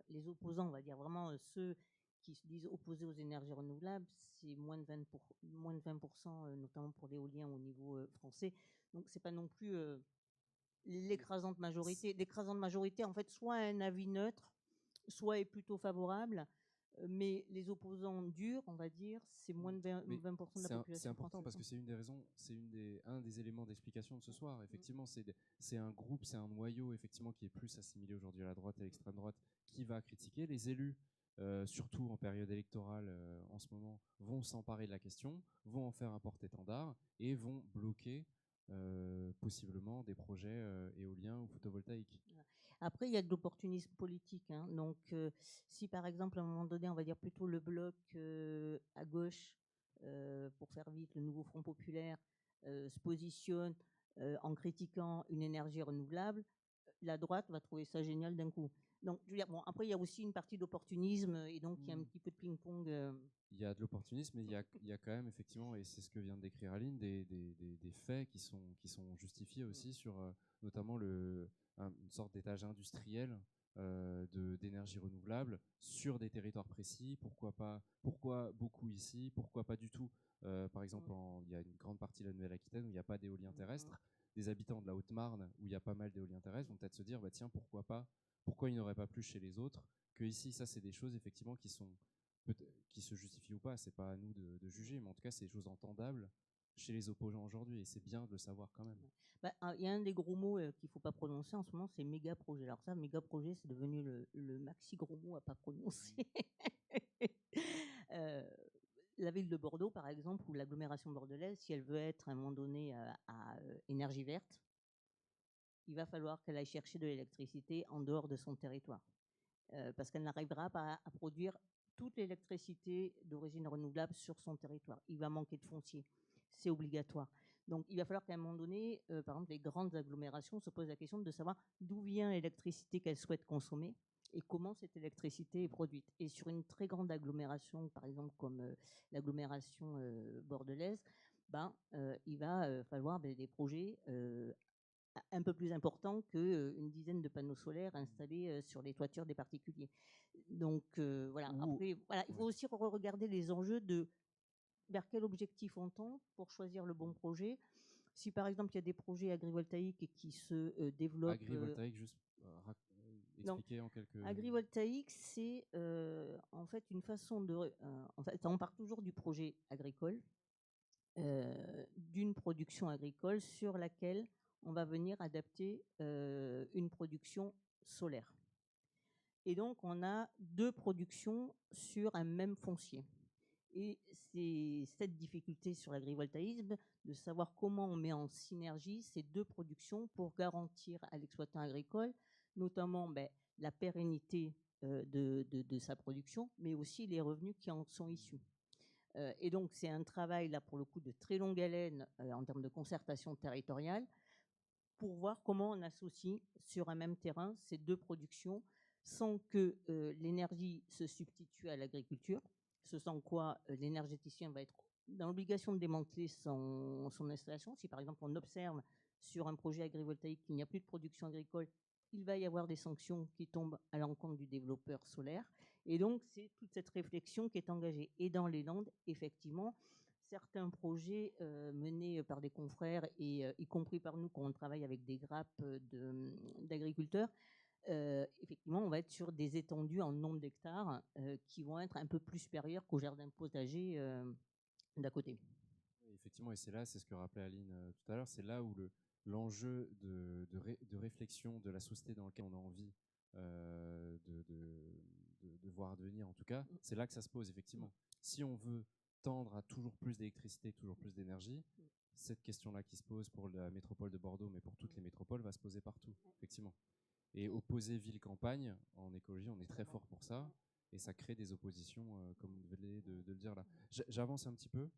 les opposants, on va dire vraiment ceux qui se disent opposés aux énergies renouvelables, c'est moins de 20%, notamment pour l'éolien au niveau français. Donc c'est pas non plus l'écrasante majorité. L'écrasante majorité, en fait, soit a un avis neutre, soit est plutôt favorable. Mais les opposants durs, on va dire, c'est moins de 20% de la population. C'est important parce que c'est une des raisons, un des éléments d'explication de ce soir. Effectivement, c'est un groupe, c'est un noyau effectivement qui est plus assimilé aujourd'hui à la droite et à l'extrême droite, qui va critiquer. Les élus, surtout en période électorale en ce moment, vont s'emparer de la question, vont en faire un porte-étendard et vont bloquer possiblement des projets éoliens ou photovoltaïques. Après, il y a de l'opportunisme politique. Hein. Donc, si par exemple, à un moment donné, on va dire plutôt le bloc à gauche, pour faire vite, le nouveau Front populaire, se positionne en critiquant une énergie renouvelable, la droite va trouver ça génial d'un coup. Donc, je veux dire, bon, après, il y a aussi une partie d'opportunisme, et donc il y a un petit peu de ping-pong. Il y a de l'opportunisme, mais il y a quand même effectivement, et c'est ce que vient de décrire Aline, des faits qui sont justifiés aussi sur notamment une sorte d'étage industriel d'énergie renouvelable sur des territoires précis. Pourquoi beaucoup ici? Pourquoi pas du tout? Par exemple, il y a une grande partie de la Nouvelle-Aquitaine où il n'y a pas d'éolien terrestre. Des habitants de la Haute-Marne où il y a pas mal d'éoliens terrestres vont peut-être se dire, bah tiens, pourquoi pas? Pourquoi il n'y aurait pas plus chez les autres que ici? Ça, c'est des choses effectivement qui se justifient ou pas. C'est pas à nous de juger, mais en tout cas, c'est des choses entendables chez les opposants aujourd'hui, et c'est bien de le savoir quand même. Bah, il y a un des gros mots qu'il faut pas prononcer en ce moment, c'est méga projet. Alors ça, méga projet, c'est devenu le maxi gros mot à pas prononcer. La ville de Bordeaux, par exemple, ou l'agglomération bordelaise, si elle veut être à un moment donné à énergie verte, il va falloir qu'elle aille chercher de l'électricité en dehors de son territoire. Parce qu'elle n'arrivera pas à produire toute l'électricité d'origine renouvelable sur son territoire. Il va manquer de foncier. C'est obligatoire. Donc, il va falloir qu'à un moment donné, par exemple, les grandes agglomérations se posent la question de savoir d'où vient l'électricité qu'elles souhaitent consommer et comment cette électricité est produite. Et sur une très grande agglomération, par exemple comme l'agglomération bordelaise, il va falloir des projets un peu plus important qu'une dizaine de panneaux solaires installés sur les toitures des particuliers. Donc voilà. Après, voilà, il faut aussi regarder les enjeux de vers quel objectif on tend pour choisir le bon projet. Si par exemple il y a des projets agrivoltaïques qui se développent. Agrivoltaïque, juste expliquer en quelques. Agrivoltaïque, c'est en fait une façon de. En fait, on part toujours du projet agricole, d'une production agricole sur laquelle on va venir adapter une production solaire. Et donc, on a deux productions sur un même foncier. Et c'est cette difficulté sur l'agrivoltaïsme de savoir comment on met en synergie ces deux productions pour garantir à l'exploitant agricole, notamment la pérennité de sa production, mais aussi les revenus qui en sont issus. Et donc, c'est un travail, là, pour le coup, de très longue haleine en termes de concertation territoriale pour voir comment on associe sur un même terrain ces deux productions sans que l'énergie se substitue à l'agriculture, ce sans quoi l'énergéticien va être dans l'obligation de démanteler son installation. Si par exemple on observe sur un projet agrivoltaïque qu'il n'y a plus de production agricole, il va y avoir des sanctions qui tombent à l'encontre du développeur solaire. Et donc c'est toute cette réflexion qui est engagée. Et dans les Landes, effectivement, certains projets menés par des confrères et y compris par nous quand on travaille avec des grappes d'agriculteurs, effectivement, on va être sur des étendues en nombre d'hectares qui vont être un peu plus supérieures qu'au jardin potager d'à côté. Effectivement, et c'est ce que rappelait Aline tout à l'heure, c'est là où l'enjeu de réflexion de la société dans laquelle on a envie de voir advenir, en tout cas, c'est là que ça se pose, effectivement. Si on veut tendre à toujours plus d'électricité, toujours plus d'énergie, cette question-là qui se pose pour la métropole de Bordeaux, mais pour toutes les métropoles, va se poser partout, effectivement. Et opposer ville-campagne, en écologie, on est très fort pour ça, et ça crée des oppositions, comme vous venez de le dire là. J'avance un petit peu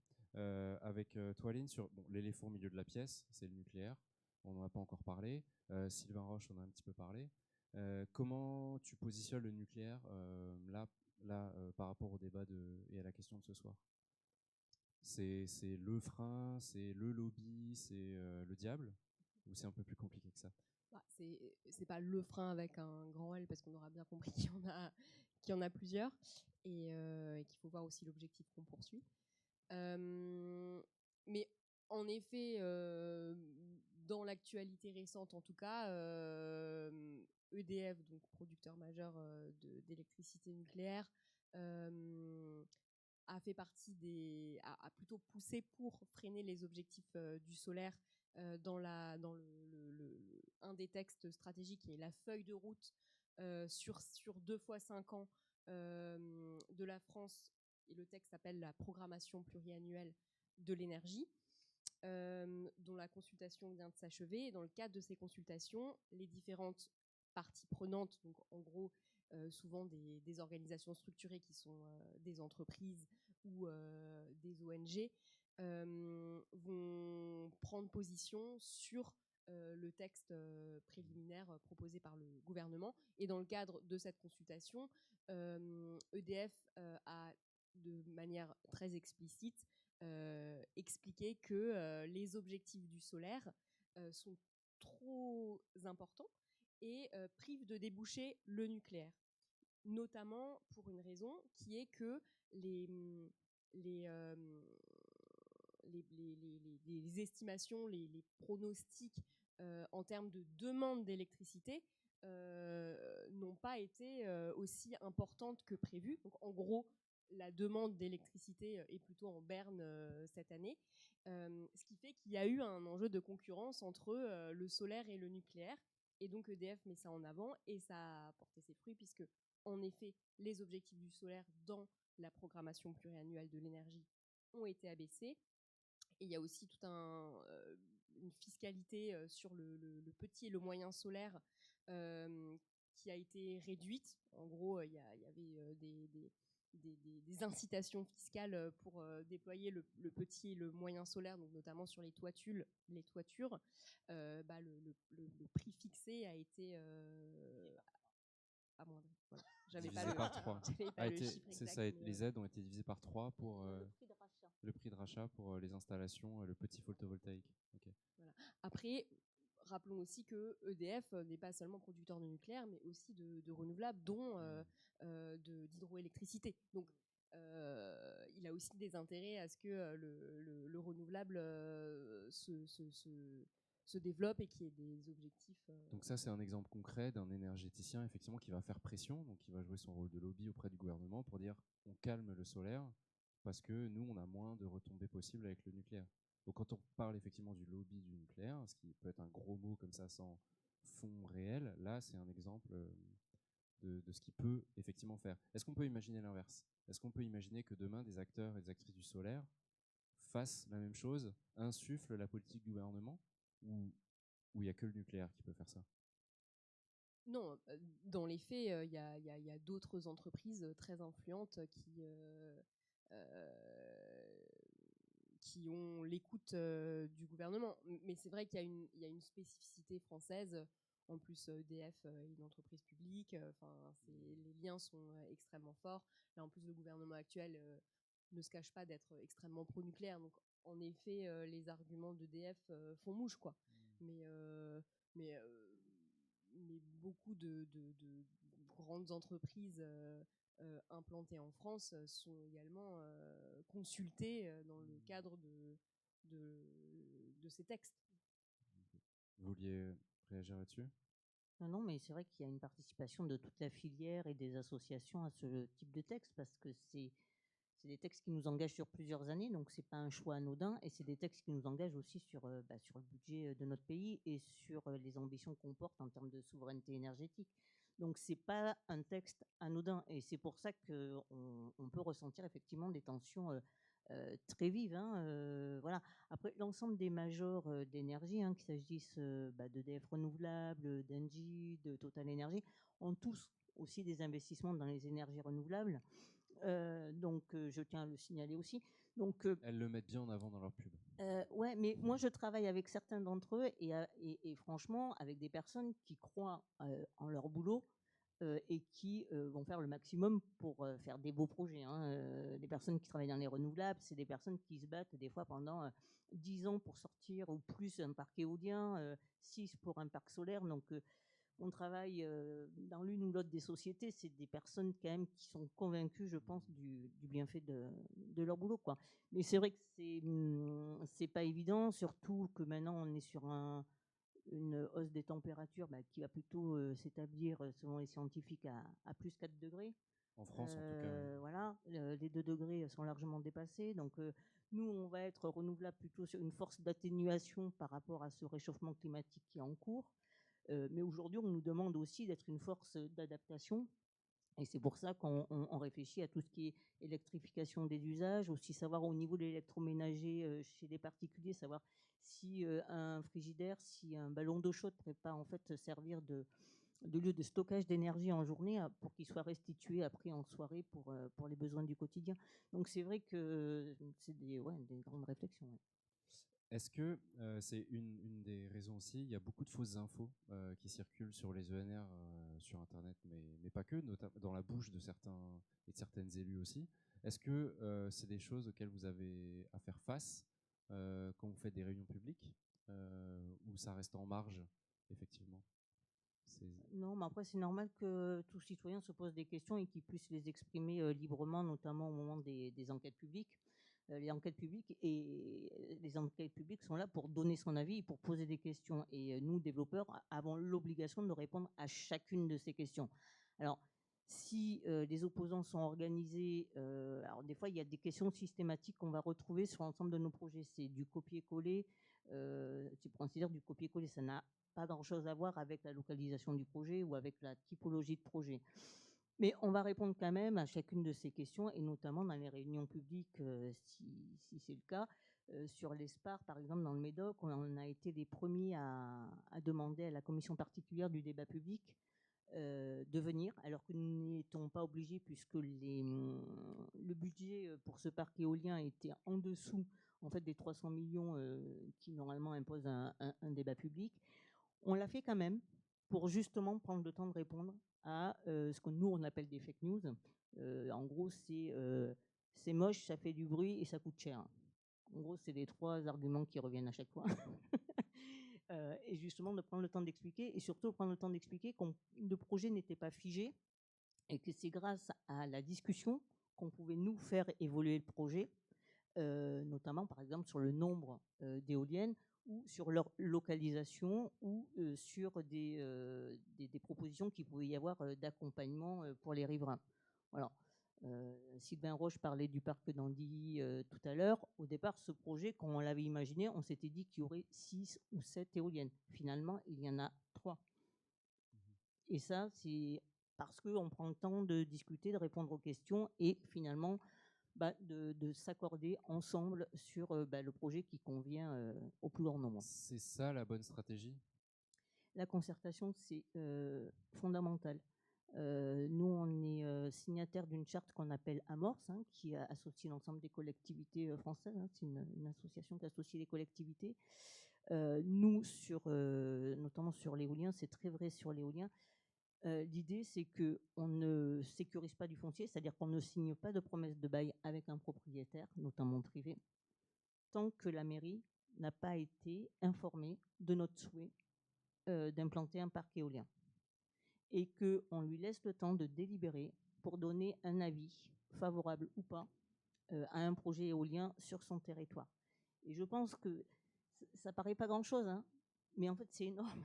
avec toi, Aline, sur l'éléphant au milieu de la pièce, c'est le nucléaire. On n'en a pas encore parlé. Sylvain Roche en a un petit peu parlé. Comment tu positionnes le nucléaire là par rapport au débat et à la question de ce soir? C'est le frein, c'est le lobby, c'est le diable, ou c'est un peu plus compliqué que ça? Bah, c'est pas le frein avec un grand L, parce qu'on aura bien compris qu'il y en a plusieurs, et qu'il faut voir aussi l'objectif qu'on poursuit. Mais en effet, dans l'actualité récente en tout cas, EDF, donc producteur majeur d'électricité nucléaire, a fait partie a plutôt poussé pour freiner les objectifs du solaire dans un des textes stratégiques, qui est la feuille de route sur 2 fois 5 ans de la France. Et le texte s'appelle la programmation pluriannuelle de l'énergie, dont la consultation vient de s'achever. Et dans le cadre de ces consultations, les différentes parties prenantes, donc en gros souvent des organisations structurées qui sont des entreprises ou des ONG, vont prendre position sur le texte préliminaire proposé par le gouvernement. Et dans le cadre de cette consultation, EDF a, de manière très explicite, expliqué que les objectifs du solaire sont trop importants et privent de déboucher le nucléaire. Notamment pour une raison qui est que les estimations, les pronostics en termes de demande d'électricité n'ont pas été aussi importantes que prévu. Donc en gros, la demande d'électricité est plutôt en berne cette année, ce qui fait qu'il y a eu un enjeu de concurrence entre le solaire et le nucléaire. Et donc EDF met ça en avant et ça a porté ses fruits, puisque en effet, les objectifs du solaire dans la programmation pluriannuelle de l'énergie ont été abaissés. Et il y a aussi toute une fiscalité sur le petit et le moyen solaire qui a été réduite. En gros, il y avait des incitations fiscales pour déployer le petit et le moyen solaire, donc notamment sur les toitures. Le prix fixé a été amoindri. Voilà. J'avais divisé par 3. chiffre exact. Les aides ont été divisées par 3 pour Le prix de rachat pour les installations, le petit photovoltaïque. Okay. Voilà. Après, rappelons aussi que EDF n'est pas seulement producteur de nucléaire, mais aussi de renouvelables, dont d'hydroélectricité. Donc, il a aussi des intérêts à ce que le renouvelable se développe et qu'il y ait des objectifs. Donc ça, c'est un exemple concret d'un énergéticien effectivement qui va faire pression, donc qui va jouer son rôle de lobby auprès du gouvernement pour dire on calme le solaire parce que nous, on a moins de retombées possibles avec le nucléaire. Donc quand on parle effectivement du lobby du nucléaire, ce qui peut être un gros mot comme ça sans fond réel, là, c'est un exemple de ce qu'il peut effectivement faire. Est-ce qu'on peut imaginer l'inverse? Est-ce qu'on peut imaginer que demain, des acteurs et des actrices du solaire fassent la même chose, insufflent la politique du gouvernement, ou il n'y a que le nucléaire qui peut faire ça? Non, dans les faits, il y a d'autres entreprises très influentes qui ont l'écoute du gouvernement. Mais c'est vrai qu'il y a une spécificité française. En plus, EDF est une entreprise publique. Les liens sont extrêmement forts. Là, en plus, le gouvernement actuel ne se cache pas d'être extrêmement pro-nucléaire. Donc, en effet, les arguments d'EDF font mouche, quoi. Mais, euh, mais, euh, mais beaucoup de grandes entreprises implantées en France sont également consultées dans le cadre de ces textes. Vous vouliez réagir là-dessus? Non, mais c'est vrai qu'il y a une participation de toute la filière et des associations à ce type de texte, parce que c'est des textes qui nous engagent sur plusieurs années, donc c'est pas un choix anodin, et c'est des textes qui nous engagent aussi sur le budget de notre pays et sur les ambitions qu'on porte en termes de souveraineté énergétique. Donc c'est pas un texte anodin, et c'est pour ça qu'on peut ressentir effectivement des tensions très vives. Voilà. Après, l'ensemble des majors d'énergie, qu'il s'agisse d'EDF Renouvelables, d'Engie, de Total Energy, ont tous aussi des investissements dans les énergies renouvelables. Je tiens à le signaler aussi. Elles le mettent bien en avant dans leur pub. Ouais, mais moi je travaille avec certains d'entre eux et franchement avec des personnes qui croient en leur boulot et qui vont faire le maximum pour faire des beaux projets. Les personnes qui travaillent dans les renouvelables, c'est des personnes qui se battent des fois pendant 10 ans pour sortir ou plus un parc éolien, 6 pour un parc solaire. Donc on travaille dans l'une ou l'autre des sociétés, c'est des personnes quand même qui sont convaincues, je pense, du bienfait de leur boulot, quoi. Mais c'est vrai que c'est pas évident, surtout que maintenant on est sur une hausse des températures qui va plutôt s'établir, selon les scientifiques, à plus 4 degrés. En France, en tout cas. Voilà, les 2 degrés sont largement dépassés. Donc, nous, on va être renouvelable plutôt sur une force d'atténuation par rapport à ce réchauffement climatique qui est en cours. Mais aujourd'hui, on nous demande aussi d'être une force d'adaptation. Et c'est pour ça qu'on réfléchit à tout ce qui est électrification des usages, aussi savoir au niveau de l'électroménager chez les particuliers, savoir si un frigidaire, si un ballon d'eau chaude ne pourrait pas en fait servir de lieu de stockage d'énergie en journée pour qu'il soit restitué après en soirée pour les besoins du quotidien. Donc c'est vrai que c'est des grandes réflexions. Ouais. Est-ce que c'est une des raisons aussi? Il y a beaucoup de fausses infos qui circulent sur les ENR, sur Internet, mais pas que, notamment dans la bouche de certains et de certaines élus aussi. Est-ce que c'est des choses auxquelles vous avez à faire face quand vous faites des réunions publiques ou ça reste en marge, effectivement? Non, mais après, c'est normal que tout citoyen se pose des questions et qu'il puisse les exprimer librement, notamment au moment des enquêtes publiques. Les enquêtes publiques sont là pour donner son avis et pour poser des questions. Et nous, développeurs, avons l'obligation de répondre à chacune de ces questions. Alors, si les opposants sont organisés, alors des fois, il y a des questions systématiques qu'on va retrouver sur l'ensemble de nos projets. C'est du copier-coller. Tu considères du copier-coller, ça n'a pas grand-chose à voir avec la localisation du projet ou avec la typologie de projet. Mais on va répondre quand même à chacune de ces questions, et notamment dans les réunions publiques, si c'est le cas. Sur l'ESPAR, par exemple, dans le Médoc, on a été les premiers à demander à la commission particulière du débat public de venir, alors que nous n'étions pas obligés puisque le budget pour ce parc éolien était en dessous en fait, des 300 millions qui normalement imposent un débat public. On l'a fait quand même pour justement prendre le temps de répondre à ce que nous, on appelle des fake news. En gros, c'est moche, ça fait du bruit et ça coûte cher. En gros, c'est les 3 arguments qui reviennent à chaque fois. Et justement, de prendre le temps d'expliquer, et surtout prendre le temps d'expliquer que le projet n'était pas figé et que c'est grâce à la discussion qu'on pouvait nous faire évoluer le projet, notamment par exemple sur le nombre d'éoliennes ou sur leur localisation ou sur des propositions qu'il pouvait y avoir d'accompagnement pour les riverains. Voilà. Sylvain Roche parlait du parc d'Andy tout à l'heure. Au départ, ce projet, quand on l'avait imaginé, on s'était dit qu'il y aurait 6 ou 7 éoliennes. Finalement, il y en a 3. Et ça, c'est parce qu'on prend le temps de discuter, de répondre aux questions et finalement de s'accorder ensemble sur le projet qui convient au plus grand nombre. C'est ça la bonne stratégie? La concertation, c'est fondamental. Nous, on est signataire d'une charte qu'on appelle Amorce, hein, qui associe l'ensemble des collectivités françaises. Hein, c'est une association qui associe les collectivités. Nous, notamment sur l'éolien, c'est très vrai sur l'éolien. L'idée, c'est qu'on ne sécurise pas du foncier, c'est-à-dire qu'on ne signe pas de promesse de bail avec un propriétaire, notamment privé, tant que la mairie n'a pas été informée de notre souhait d'implanter un parc éolien. Et qu'on lui laisse le temps de délibérer pour donner un avis, favorable ou pas, à un projet éolien sur son territoire. Et je pense que ça paraît pas grand-chose, hein, mais en fait c'est énorme.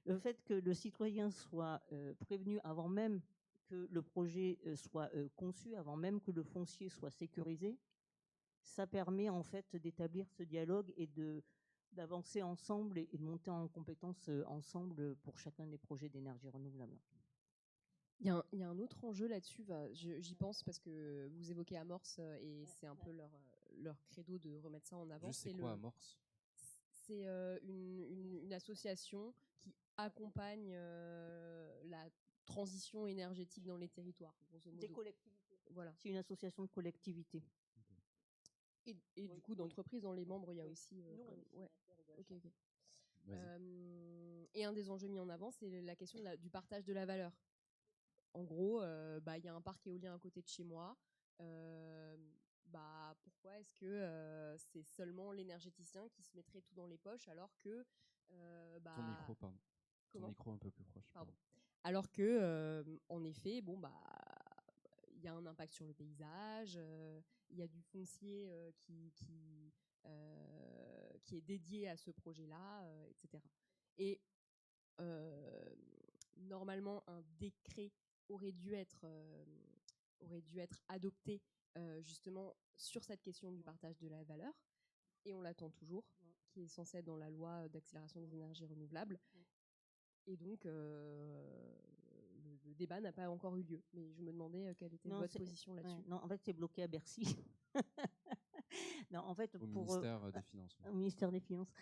Le fait que le citoyen soit prévenu avant même que le projet soit conçu, avant même que le foncier soit sécurisé, ça permet en fait d'établir ce dialogue et d'avancer ensemble et de monter en compétences ensemble pour chacun des projets d'énergie renouvelable. Il y a un autre enjeu là-dessus, j'y pense parce que vous évoquez Amorce et c'est un peu leur credo de remettre ça en avant. C'est quoi Amorce? C'est une association qui accompagne la transition énergétique dans les territoires, grosso modo. Des collectivités. Voilà. C'est une association de collectivités. Et du coup, d'entreprises, dans les membres, il y a aussi... ouais. Okay. Et un des enjeux mis en avant, c'est la question du partage de la valeur. En gros, y a un parc éolien à côté de chez moi. Pourquoi est-ce que c'est seulement l'énergéticien qui se mettrait tout dans les poches alors que... Ton micro, pardon. Ton micro un peu plus proche. Pardon. Alors que, en effet, il y a un impact sur le paysage, il y a du foncier qui est dédié à ce projet-là, etc. Et normalement, un décret aurait dû être adopté justement sur cette question du partage de la valeur, et on l'attend toujours, qui est censé être dans la loi d'accélération des énergies renouvelables. Et donc, le débat n'a pas encore eu lieu. Mais je me demandais quelle était votre position là-dessus. Ouais, non, en fait, c'est bloqué à Bercy. Non, en fait, au ministère des Finances. Au ministère des Finances.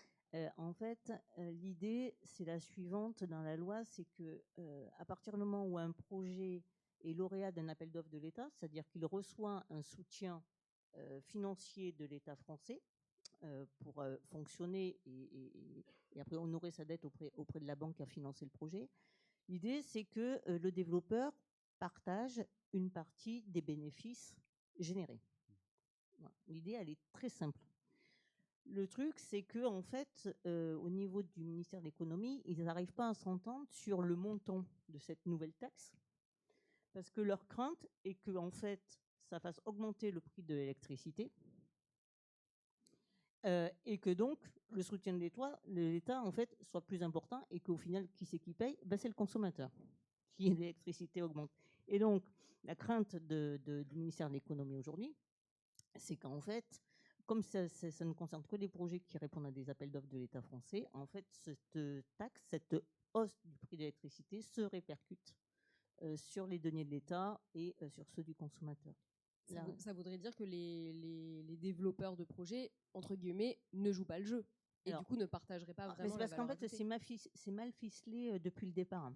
En fait, l'idée, c'est la suivante dans la loi, c'est que à partir du moment où un projet est lauréat d'un appel d'offres de l'État, c'est-à-dire qu'il reçoit un soutien financier de l'État français pour fonctionner et après honorer sa dette auprès de la banque qui a financé le projet, l'idée, c'est que le développeur partage une partie des bénéfices générés. Voilà. L'idée, elle est très simple. Le truc, c'est que en fait, au niveau du ministère de l'économie, ils n'arrivent pas à s'entendre sur le montant de cette nouvelle taxe, parce que leur crainte est que en fait, ça fasse augmenter le prix de l'électricité, et que donc le soutien de l'État en fait soit plus important, et qu'au final, qui c'est qui paye? C'est le consommateur, qui l'électricité augmente. Et donc, la crainte du ministère de l'économie aujourd'hui, c'est qu'en fait, comme ça ne concerne que les projets qui répondent à des appels d'offres de l'État français, en fait, cette taxe, cette hausse du prix de l'électricité se répercute sur les deniers de l'État et sur ceux du consommateur. Ça voudrait dire que les développeurs de projets, entre guillemets, ne jouent pas le jeu. Et alors, du coup, ne partageraient pas vraiment la valeur. C'est parce qu'en fait, c'est mal ficelé depuis le départ.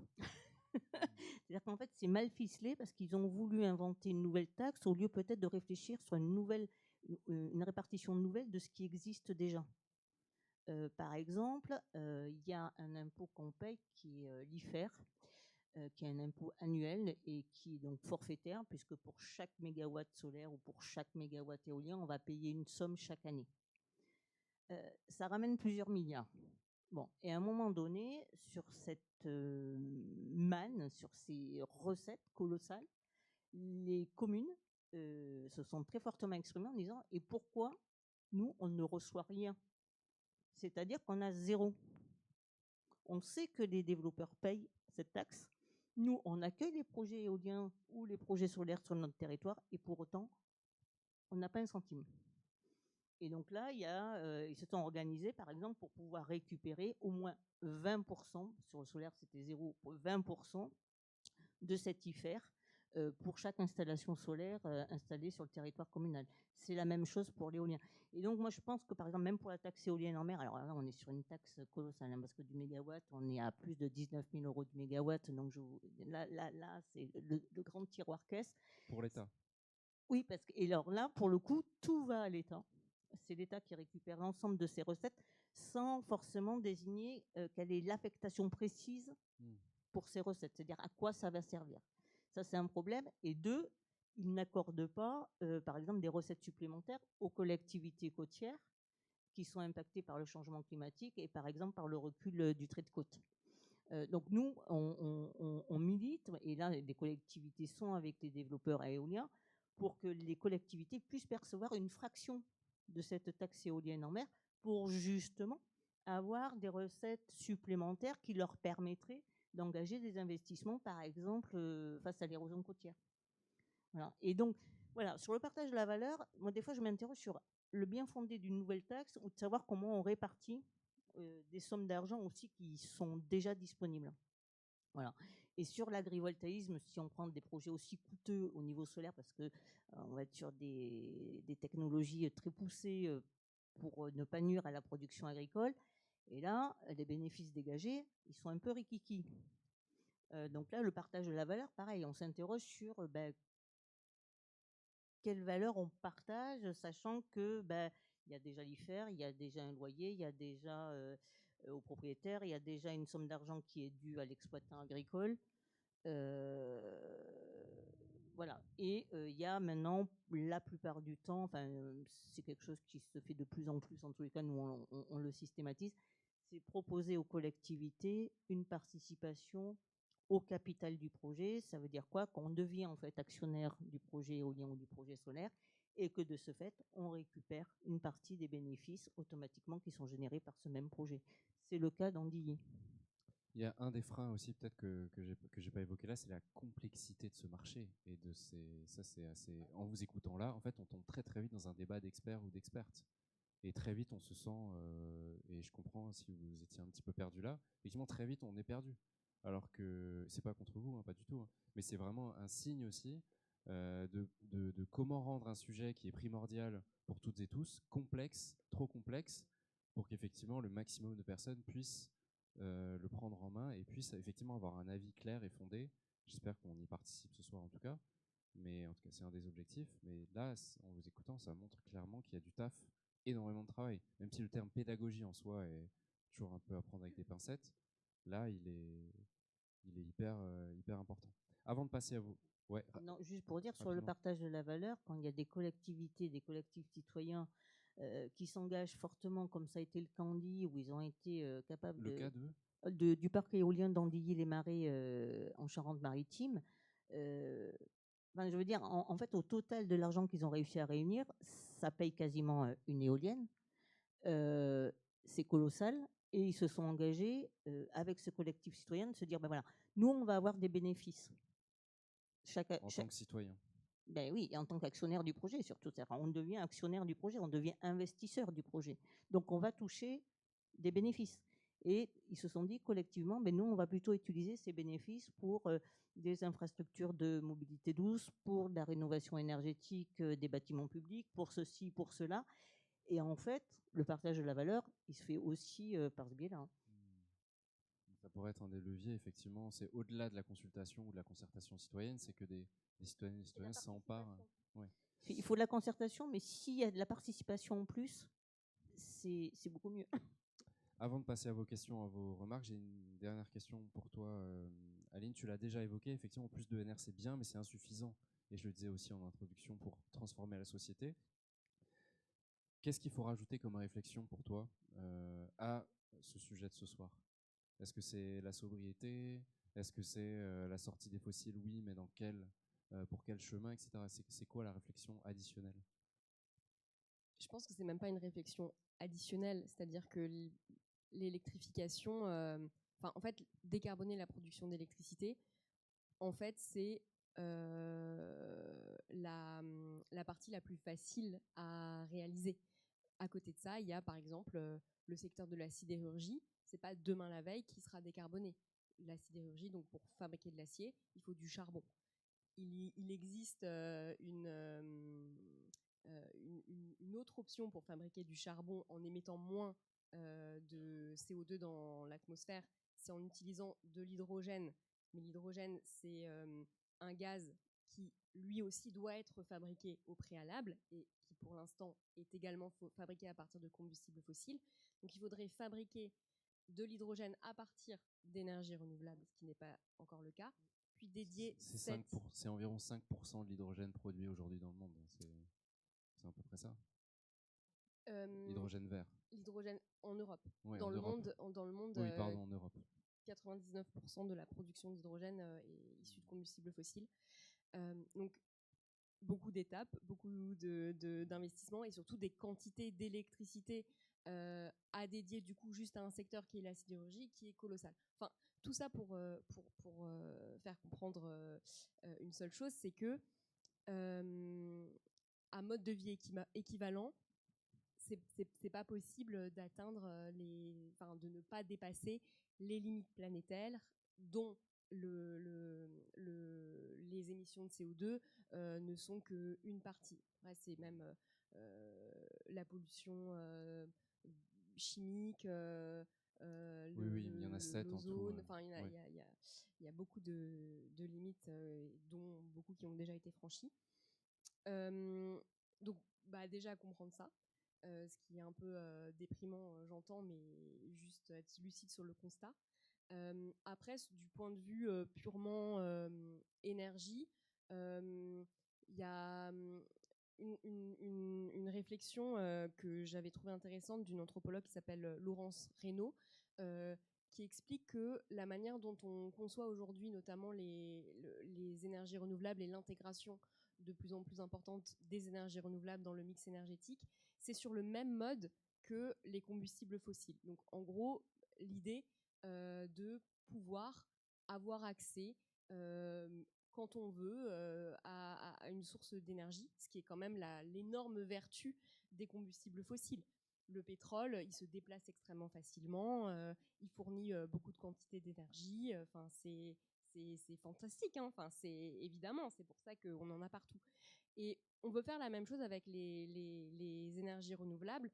C'est-à-dire qu'en fait, c'est mal ficelé parce qu'ils ont voulu inventer une nouvelle taxe au lieu peut-être de réfléchir sur une répartition nouvelle de ce qui existe déjà. Par exemple, il y a un impôt qu'on paye qui est l'IFER, qui est un impôt annuel et qui est donc forfaitaire, puisque pour chaque mégawatt solaire ou pour chaque mégawatt éolien, on va payer une somme chaque année. Ça ramène plusieurs milliards. Bon, et à un moment donné, sur cette manne, sur ces recettes colossales, les communes se sont très fortement exprimées en disant « Et pourquoi nous, on ne reçoit rien ?» C'est-à-dire qu'on a zéro. On sait que les développeurs payent cette taxe. Nous, on accueille les projets éoliens ou les projets solaires sur notre territoire, et pour autant, on n'a pas un centime. Et donc là, ils se sont organisés, par exemple, pour pouvoir récupérer au moins 20%, sur le solaire c'était 0, 20% de cet IFER pour chaque installation solaire installée sur le territoire communal. C'est la même chose pour l'éolien. Et donc, moi, je pense que, par exemple, même pour la taxe éolienne en mer, alors là, on est sur une taxe colossale, hein, parce que du mégawatt, on est à plus de 19 000 € du mégawatt. Donc, là c'est le grand tiroir caisse. Pour l'État. Oui, parce que, et alors là, pour le coup, tout va à l'État. C'est l'État qui récupère l'ensemble de ces recettes sans forcément désigner quelle est l'affectation précise pour ces recettes, c'est-à-dire à quoi ça va servir. Ça, c'est un problème. Et deux, il n'accorde pas, par exemple, des recettes supplémentaires aux collectivités côtières qui sont impactées par le changement climatique et, par exemple, par le recul du trait de côte. Donc, nous, on milite, et là, les collectivités sont avec les développeurs éoliens, pour que les collectivités puissent percevoir une fraction de cette taxe éolienne en mer pour justement avoir des recettes supplémentaires qui leur permettraient d'engager des investissements, par exemple, face à l'érosion côtière. Voilà. Et donc, voilà, sur le partage de la valeur, moi, des fois, je m'interroge sur le bien fondé d'une nouvelle taxe ou de savoir comment on répartit des sommes d'argent aussi qui sont déjà disponibles. Voilà. Et sur l'agrivoltaïsme, si on prend des projets aussi coûteux au niveau solaire, parce que on va être sur des technologies très poussées pour ne pas nuire à la production agricole, et là, les bénéfices dégagés, ils sont un peu rikiki. Donc là, le partage de la valeur, pareil, on s'interroge sur quelle valeur on partage, sachant que il y a déjà l'IFER, il y a déjà un loyer, il y a déjà au propriétaire, il y a déjà une somme d'argent qui est due à l'exploitant agricole. Voilà. Et il y a maintenant, la plupart du temps, enfin, c'est quelque chose qui se fait de plus en plus, en tous les cas, nous, on le systématise, c'est proposer aux collectivités une participation au capital du projet. Ça veut dire quoi? Qu'on devient en fait actionnaire du projet éolien ou du projet solaire et que de ce fait, on récupère une partie des bénéfices automatiquement qui sont générés par ce même projet. C'est le cas d'Andilly. Il y a un des freins aussi peut-être que j'ai pas évoqué là, c'est la complexité de ce marché et ça c'est assez. En vous écoutant là, en fait, on tombe très très vite dans un débat d'experts ou d'expertes. Et très vite, on se sent, et je comprends si vous étiez un petit peu perdu là, effectivement, très vite, on est perdu. Alors que c'est pas contre vous, hein, pas du tout, hein, mais c'est vraiment un signe aussi de comment rendre un sujet qui est primordial pour toutes et tous, complexe, trop complexe, pour qu'effectivement le maximum de personnes puissent le prendre en main et puissent effectivement avoir un avis clair et fondé. J'espère qu'on y participe ce soir en tout cas. Mais en tout cas, c'est un des objectifs. Mais là, en vous écoutant, ça montre clairement qu'il y a du taf, énormément de travail. Même si le terme pédagogie en soi est toujours un peu à prendre avec des pincettes, là, il est hyper important. Avant de passer à vous. Ouais. Non, juste pour dire, sur le Rapidement. partage de la valeur, quand il y a des collectivités, des collectifs citoyens qui s'engagent fortement, comme ça a été le cas Andilly, où ils ont été capables Le cas du parc éolien d'Andilly-les-Marais en Charente-Maritime. Ben, je veux dire, en fait, au total de l'argent qu'ils ont réussi à réunir, ça paye quasiment une éolienne. C'est colossal. Et ils se sont engagés avec ce collectif citoyen de se dire, ben voilà, nous, on va avoir des bénéfices. en tant que citoyen. Ben oui, et en tant qu'actionnaire du projet, surtout. On devient actionnaire du projet, on devient investisseur du projet. Donc, on va toucher des bénéfices. Et ils se sont dit collectivement, ben nous, on va plutôt utiliser ces bénéfices pour des infrastructures de mobilité douce, pour la rénovation énergétique des bâtiments publics, pour ceci, pour cela. Et en fait, le partage de la valeur, il se fait aussi par ce biais-là. Hein. Ça pourrait être un des leviers, effectivement. C'est au-delà de la consultation ou de la concertation citoyenne, c'est que des citoyennes et des citoyens s'emparent. Ouais. Il faut de la concertation, mais s'il y a de la participation en plus, c'est beaucoup mieux. Avant de passer à vos questions, à vos remarques, j'ai une dernière question pour toi, Aline. Tu l'as déjà évoqué, effectivement, plus de NR c'est bien, mais c'est insuffisant. Et je le disais aussi en introduction pour transformer la société. Qu'est-ce qu'il faut rajouter comme réflexion pour toi à ce sujet de ce soir? Est-ce que c'est la sobriété? Est-ce que c'est la sortie des fossiles? Oui, mais pour quel chemin, etc. C'est quoi la réflexion additionnelle? Je pense que c'est même pas une réflexion additionnelle, c'est-à-dire que l'électrification, en fait, décarboner la production d'électricité, en fait, c'est la partie la plus facile à réaliser. À côté de ça, il y a par exemple le secteur de la sidérurgie. C'est pas demain la veille qui sera décarboné. La sidérurgie, donc pour fabriquer de l'acier, il faut du charbon. il existe une autre option pour fabriquer du charbon en émettant moins de CO2 dans l'atmosphère, c'est en utilisant de l'hydrogène. Mais l'hydrogène, c'est un gaz qui, lui aussi, doit être fabriqué au préalable et qui, pour l'instant, est également fabriqué à partir de combustibles fossiles. Donc, il faudrait fabriquer de l'hydrogène à partir d'énergies renouvelables, ce qui n'est pas encore le cas, puis dédier c'est environ 5% de l'hydrogène produit aujourd'hui dans le monde. C'est à peu près ça. L'hydrogène vert. L'hydrogène en Europe. Ouais, dans, en le Europe. monde, oui, pardon, en Europe. 99% de la production d'hydrogène est issue de combustibles fossiles. Donc, beaucoup d'étapes, beaucoup d'investissements et surtout des quantités d'électricité à dédier du coup juste à un secteur qui est la sidérurgie, qui est colossal. Enfin, tout ça pour faire comprendre une seule chose, c'est que à mode de vie équivalent, c'est pas possible d'atteindre de ne pas dépasser les limites planétaires dont les émissions de CO2 ne sont qu'une partie. Après, c'est même la pollution chimique, oui, il y en a 7 en tout. l'ozone. Enfin, il y a beaucoup de limites, dont beaucoup qui ont déjà été franchies. Donc, déjà comprendre ça. Ce qui est un peu déprimant, j'entends, mais juste être lucide sur le constat. Après, du point de vue purement énergie, il y a une réflexion que j'avais trouvée intéressante d'une anthropologue qui s'appelle Laurence Reynaud, qui explique que la manière dont on conçoit aujourd'hui notamment les énergies renouvelables et l'intégration de plus en plus importante des énergies renouvelables dans le mix énergétique, c'est sur le même mode que les combustibles fossiles. Donc en gros, l'idée de pouvoir avoir accès quand on veut à une source d'énergie, ce qui est quand même l'énorme vertu des combustibles fossiles. Le pétrole, il se déplace extrêmement facilement, il fournit beaucoup de quantité d'énergie, c'est fantastique, hein. Évidemment, c'est pour ça qu'on en a partout. Et on veut faire la même chose avec les énergies renouvelables,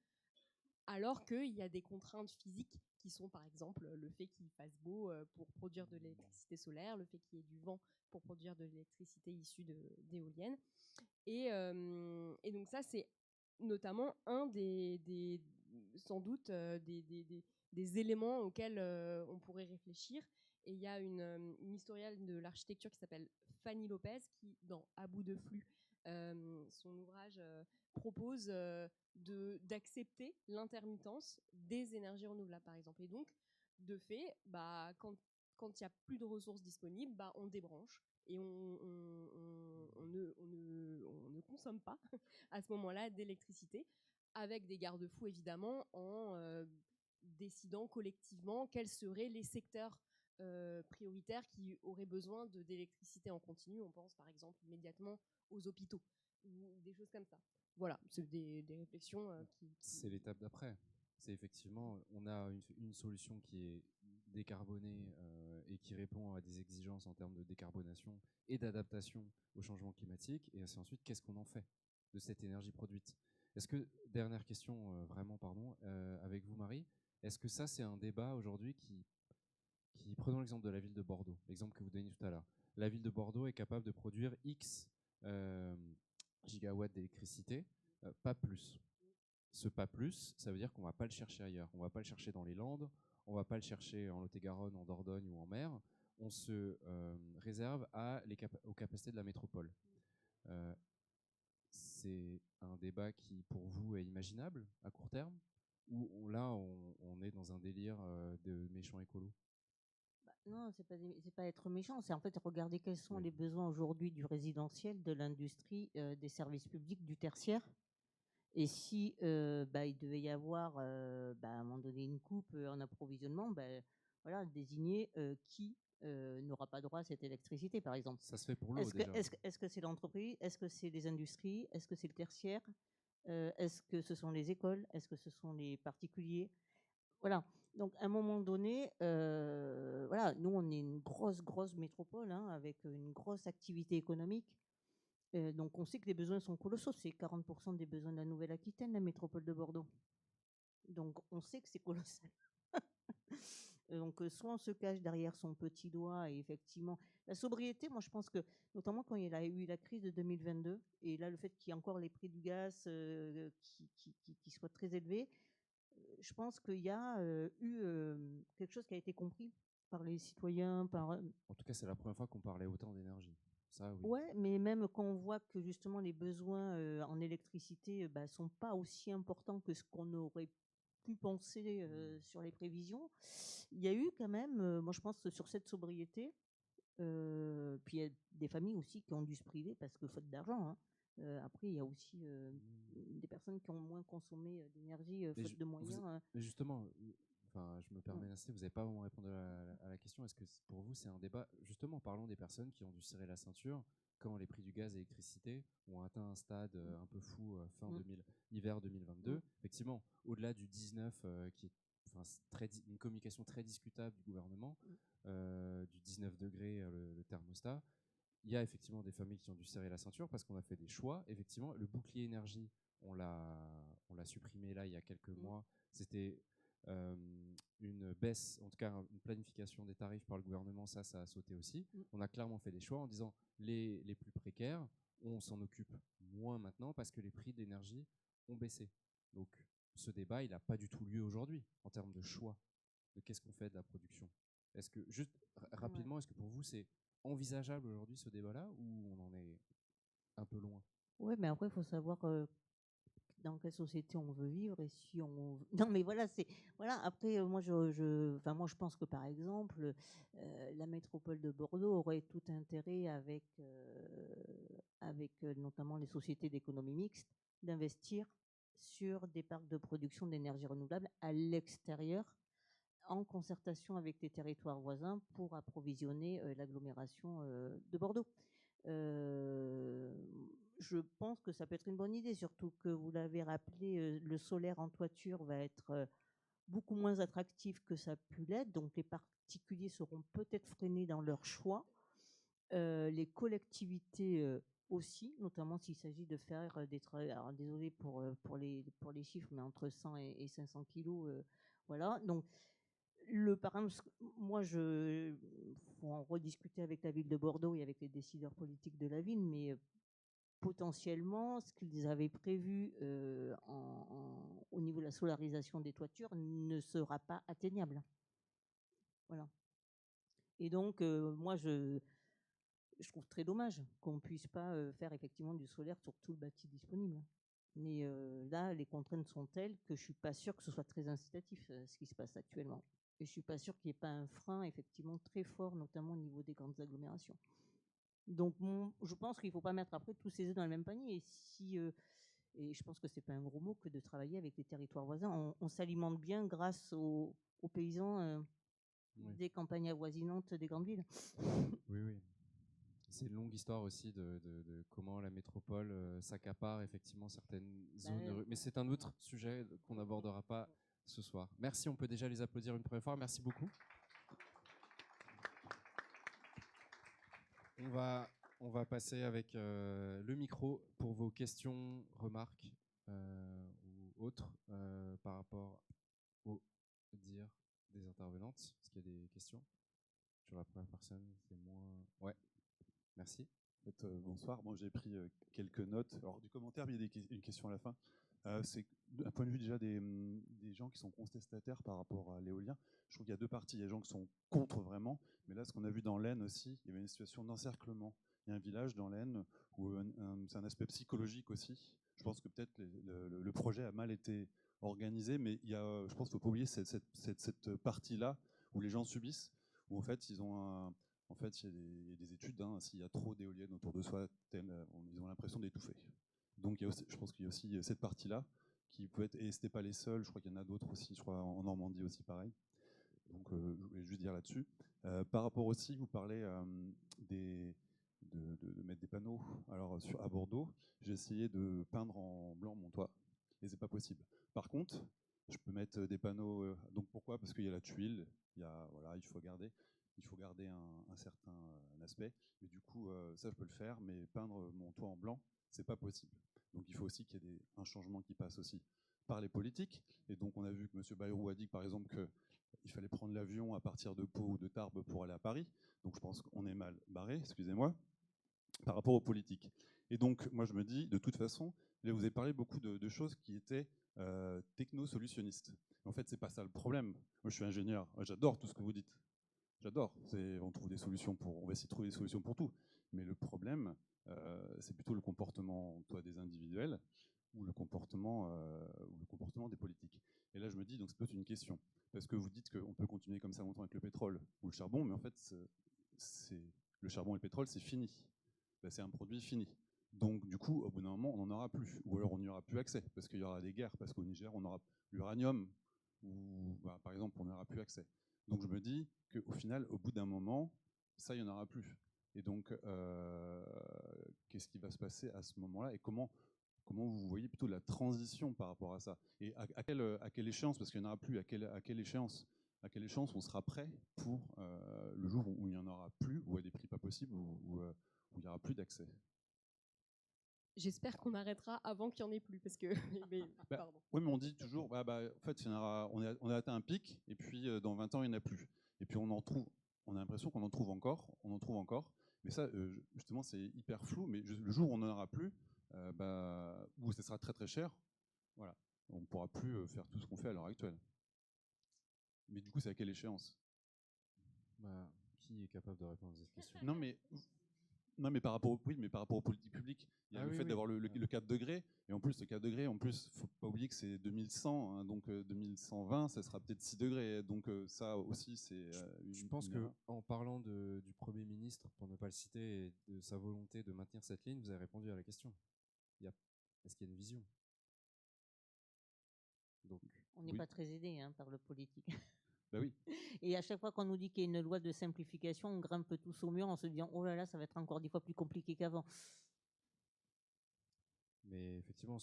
alors qu'il y a des contraintes physiques qui sont par exemple le fait qu'il fasse beau pour produire de l'électricité solaire, le fait qu'il y ait du vent pour produire de l'électricité issue d'éoliennes. Et donc ça, c'est notamment un sans doute des éléments auxquels on pourrait réfléchir. Et il y a une historienne de l'architecture qui s'appelle Fanny Lopez qui, dans À bout de flux, son ouvrage propose d'accepter l'intermittence des énergies renouvelables, par exemple. Et donc, de fait, quand il n'y a plus de ressources disponibles, on débranche et on ne consomme pas à ce moment-là d'électricité, avec des garde-fous évidemment, en décidant collectivement quels seraient les secteurs prioritaires qui auraient besoin d'électricité en continu. On pense par exemple immédiatement aux hôpitaux ou des choses comme ça. Voilà, c'est des réflexions C'est l'étape d'après. C'est effectivement, on a une solution qui est décarbonée et qui répond à des exigences en termes de décarbonation et d'adaptation au changement climatique. Et c'est ensuite, qu'est-ce qu'on en fait de cette énergie produite? Est-ce que, dernière question, vraiment, pardon, avec vous, Marie, est-ce que ça, c'est un débat aujourd'hui prenons l'exemple de la ville de Bordeaux, l'exemple que vous donniez tout à l'heure. La ville de Bordeaux est capable de produire X gigawatts d'électricité, pas plus. Ce pas plus, ça veut dire qu'on ne va pas le chercher ailleurs. On ne va pas le chercher dans les Landes, on ne va pas le chercher en Lot-et-Garonne, en Dordogne ou en mer. On se réserve aux capacités de la métropole. C'est un débat qui, pour vous, est imaginable à court terme? Ou là, on est dans un délire de méchants écolos? Non, c'est pas être méchant, c'est en fait regarder quels sont les besoins aujourd'hui du résidentiel, de l'industrie, des services publics, du tertiaire. Et si il devait y avoir à un moment donné une coupe en approvisionnement, voilà, désigner qui n'aura pas droit à cette électricité, par exemple. Ça se fait pour l'eau déjà. Est-ce que c'est l'entreprise? Est-ce que c'est les industries? Est-ce que c'est le tertiaire? Est-ce que ce sont les écoles? Est-ce que ce sont les particuliers? Voilà. Donc, à un moment donné, voilà, nous, on est une grosse métropole, hein, avec une grosse activité économique. Donc, on sait que les besoins sont colossaux. C'est 40% des besoins de la Nouvelle-Aquitaine, la métropole de Bordeaux. Donc, on sait que c'est colossal. Donc, soit on se cache derrière son petit doigt et effectivement, la sobriété, moi je pense que, notamment quand il y a eu la crise de 2022, et là le fait qu'il y ait encore les prix du gaz qui soient très élevés, je pense qu'il y a eu quelque chose qui a été compris par les citoyens, En tout cas, c'est la première fois qu'on parlait autant d'énergie. Ça, oui. Ouais, mais même quand on voit que justement les besoins en électricité bah, sont pas aussi importants que ce qu'on aurait pu penser sur les prévisions, il y a eu quand même, moi je pense que sur cette sobriété, puis il y a des familles aussi qui ont dû se priver parce que faute d'argent, hein. Après, il y a aussi des personnes qui ont moins consommé d'énergie faute de moyens. Mais justement, enfin, je me permets Mm. d'insister, vous n'avez pas vraiment répondu à la question. Est-ce que pour vous, c'est un débat? Justement, parlons des personnes qui ont dû serrer la ceinture quand les prix du gaz et l'électricité ont atteint un stade un peu fou hiver 2022. Effectivement, au-delà du 19, qui est enfin, une communication très discutable du gouvernement, du 19 degrés, le thermostat, il y a effectivement des familles qui ont dû serrer la ceinture parce qu'on a fait des choix. Effectivement, le bouclier énergie, on l'a supprimé là il y a quelques mois. C'était une baisse, en tout cas une planification des tarifs par le gouvernement, ça a sauté aussi. On a clairement fait des choix en disant les plus précaires, on s'en occupe moins maintenant parce que les prix d'énergie ont baissé. Donc ce débat, il n'a pas du tout lieu aujourd'hui en termes de choix de qu'est-ce qu'on fait de la production. Est-ce que, juste rapidement, est-ce que pour vous c'est envisageable aujourd'hui ce débat-là ou on en est un peu loin? Ouais, mais après, il faut savoir dans quelle société on veut vivre et si on. Non, mais voilà, c'est voilà. Après, enfin, moi, je pense que par exemple, la métropole de Bordeaux aurait tout intérêt avec notamment les sociétés d'économie mixte d'investir sur des parcs de production d'énergie renouvelable à l'extérieur, en concertation avec les territoires voisins pour approvisionner l'agglomération de Bordeaux. Je pense que ça peut être une bonne idée, surtout que vous l'avez rappelé, le solaire en toiture va être beaucoup moins attractif que ça a pu l'être, donc les particuliers seront peut-être freinés dans leur choix. Les collectivités aussi, notamment s'il s'agit de faire des travaux. Alors désolé pour les chiffres, mais entre 100 et 500 kilos, voilà. Donc par exemple, moi, faut en rediscuter avec la ville de Bordeaux et avec les décideurs politiques de la ville, mais potentiellement, ce qu'ils avaient prévu au niveau de la solarisation des toitures ne sera pas atteignable. Voilà. Et donc, moi, je trouve très dommage qu'on ne puisse pas faire effectivement du solaire sur tout le bâti disponible. Mais là, les contraintes sont telles que je ne suis pas sûre que ce soit très incitatif ce qui se passe actuellement. Et je ne suis pas sûre qu'il n'y ait pas un frein effectivement très fort, notamment au niveau des grandes agglomérations. Donc, je pense qu'il ne faut pas mettre après tous ces œufs dans le même panier. Et je pense que ce n'est pas un gros mot que de travailler avec les territoires voisins. On s'alimente bien grâce aux paysans des campagnes avoisinantes des grandes villes. Oui. C'est une longue histoire aussi de comment la métropole s'accapare effectivement certaines zones. Mais c'est un autre sujet qu'on n'abordera pas ce soir. Merci, on peut déjà les applaudir une première fois. Merci beaucoup. On va passer avec le micro pour vos questions, remarques ou autres par rapport au dire des intervenantes. Est-ce qu'il y a des questions? Sur la première personne, c'est moins... Ouais, merci. En fait, bonsoir. Bon, j'ai pris quelques notes. Alors, du commentaire, mais il y a une question à la fin. C'est d'un point de vue déjà des gens qui sont contestataires par rapport à l'éolien. Je trouve qu'il y a deux parties. Il y a des gens qui sont contre vraiment, mais là, ce qu'on a vu dans l'Aisne aussi, il y avait une situation d'encerclement. Il y a un village dans l'Aisne où c'est un aspect psychologique aussi. Je pense que peut-être le projet a mal été organisé, mais il y a, je pense qu'il ne faut pas oublier cette partie-là où les gens subissent, où en fait, ils ont en fait, il y a des études, hein, s'il y a trop d'éoliennes autour de soi, ils ont l'impression d'étouffer. Donc je pense qu'il y a aussi cette partie-là qui peut être, et ce n'était pas les seuls, je crois qu'il y en a d'autres aussi, je crois en Normandie aussi pareil. Donc je voulais juste dire là-dessus. Par rapport aussi, vous parlez de mettre des panneaux. Alors à Bordeaux, j'ai essayé de peindre en blanc mon toit, et c'est pas possible. Par contre, je peux mettre des panneaux. Donc pourquoi? Parce qu'il y a la tuile, voilà, il faut garder un certain aspect. Mais du coup, ça, je peux le faire, mais peindre mon toit en blanc, c'est pas possible. Donc il faut aussi qu'il y ait un changement qui passe aussi par les politiques. Et donc on a vu que M. Bayrou a dit, par exemple, qu'il fallait prendre l'avion à partir de Pau ou de Tarbes pour aller à Paris. Donc je pense qu'on est mal barré, excusez-moi, par rapport aux politiques. Et donc moi je me dis, de toute façon, là, vous avez parlé beaucoup de choses qui étaient techno-solutionnistes. En fait, c'est pas ça le problème. Moi je suis ingénieur, j'adore tout ce que vous dites. J'adore. On trouve des solutions on va essayer de trouver des solutions pour tout. Mais le problème, c'est plutôt le comportement, des individuels ou le comportement des politiques. Et là, je me dis, donc c'est peut-être une question. Parce que vous dites qu'on peut continuer comme ça longtemps avec le pétrole ou le charbon, mais en fait, le charbon et le pétrole, c'est fini. Ben, c'est un produit fini. Donc, du coup, au bout d'un moment, on n'en aura plus. Ou alors, on n'y aura plus accès, parce qu'il y aura des guerres, parce qu'au Niger, on aura l'uranium, ou par exemple, on n'aura plus accès. Donc, je me dis qu'au final, au bout d'un moment, ça, il n'y en aura plus. Et donc, qu'est-ce qui va se passer à ce moment-là? Et comment vous voyez plutôt la transition par rapport à ça? Et à quelle échéance? Parce qu'il n'y en aura plus. À quelle échéance? À quelle échéance on sera prêt pour le jour où il n'y en aura plus, ou à des prix pas possibles, où il n'y aura plus d'accès? J'espère qu'on arrêtera avant qu'il n'y en ait plus, parce que. Pardon. Oui, mais on dit toujours, en fait, on a atteint un pic, et puis dans 20 ans, il n'y en a plus. Et puis on a l'impression qu'on en trouve encore, mais ça, justement, c'est hyper flou, mais le jour où on n'en aura plus, où ce sera très très cher, voilà, on ne pourra plus faire tout ce qu'on fait à l'heure actuelle. Mais du coup, c'est à quelle échéance? Qui est capable de répondre à cette question? Non, mais par rapport aux politiques publiques, il y a le fait d'avoir le 4 degrés, et en plus, le 4 degrés, faut pas oublier que c'est 2100, hein, donc 2120, ça sera peut-être 6 degrés, donc ça aussi, c'est Je pense qu'en parlant du Premier ministre, pour ne pas le citer, et de sa volonté de maintenir cette ligne, vous avez répondu à la question. Est-ce qu'il y a une vision? Donc, on n'est pas très aidé par le politique. Bah oui. Et à chaque fois qu'on nous dit qu'il y a une loi de simplification, on grimpe tous au mur en se disant oh là là, ça va être encore 10 fois plus compliqué qu'avant. Mais effectivement,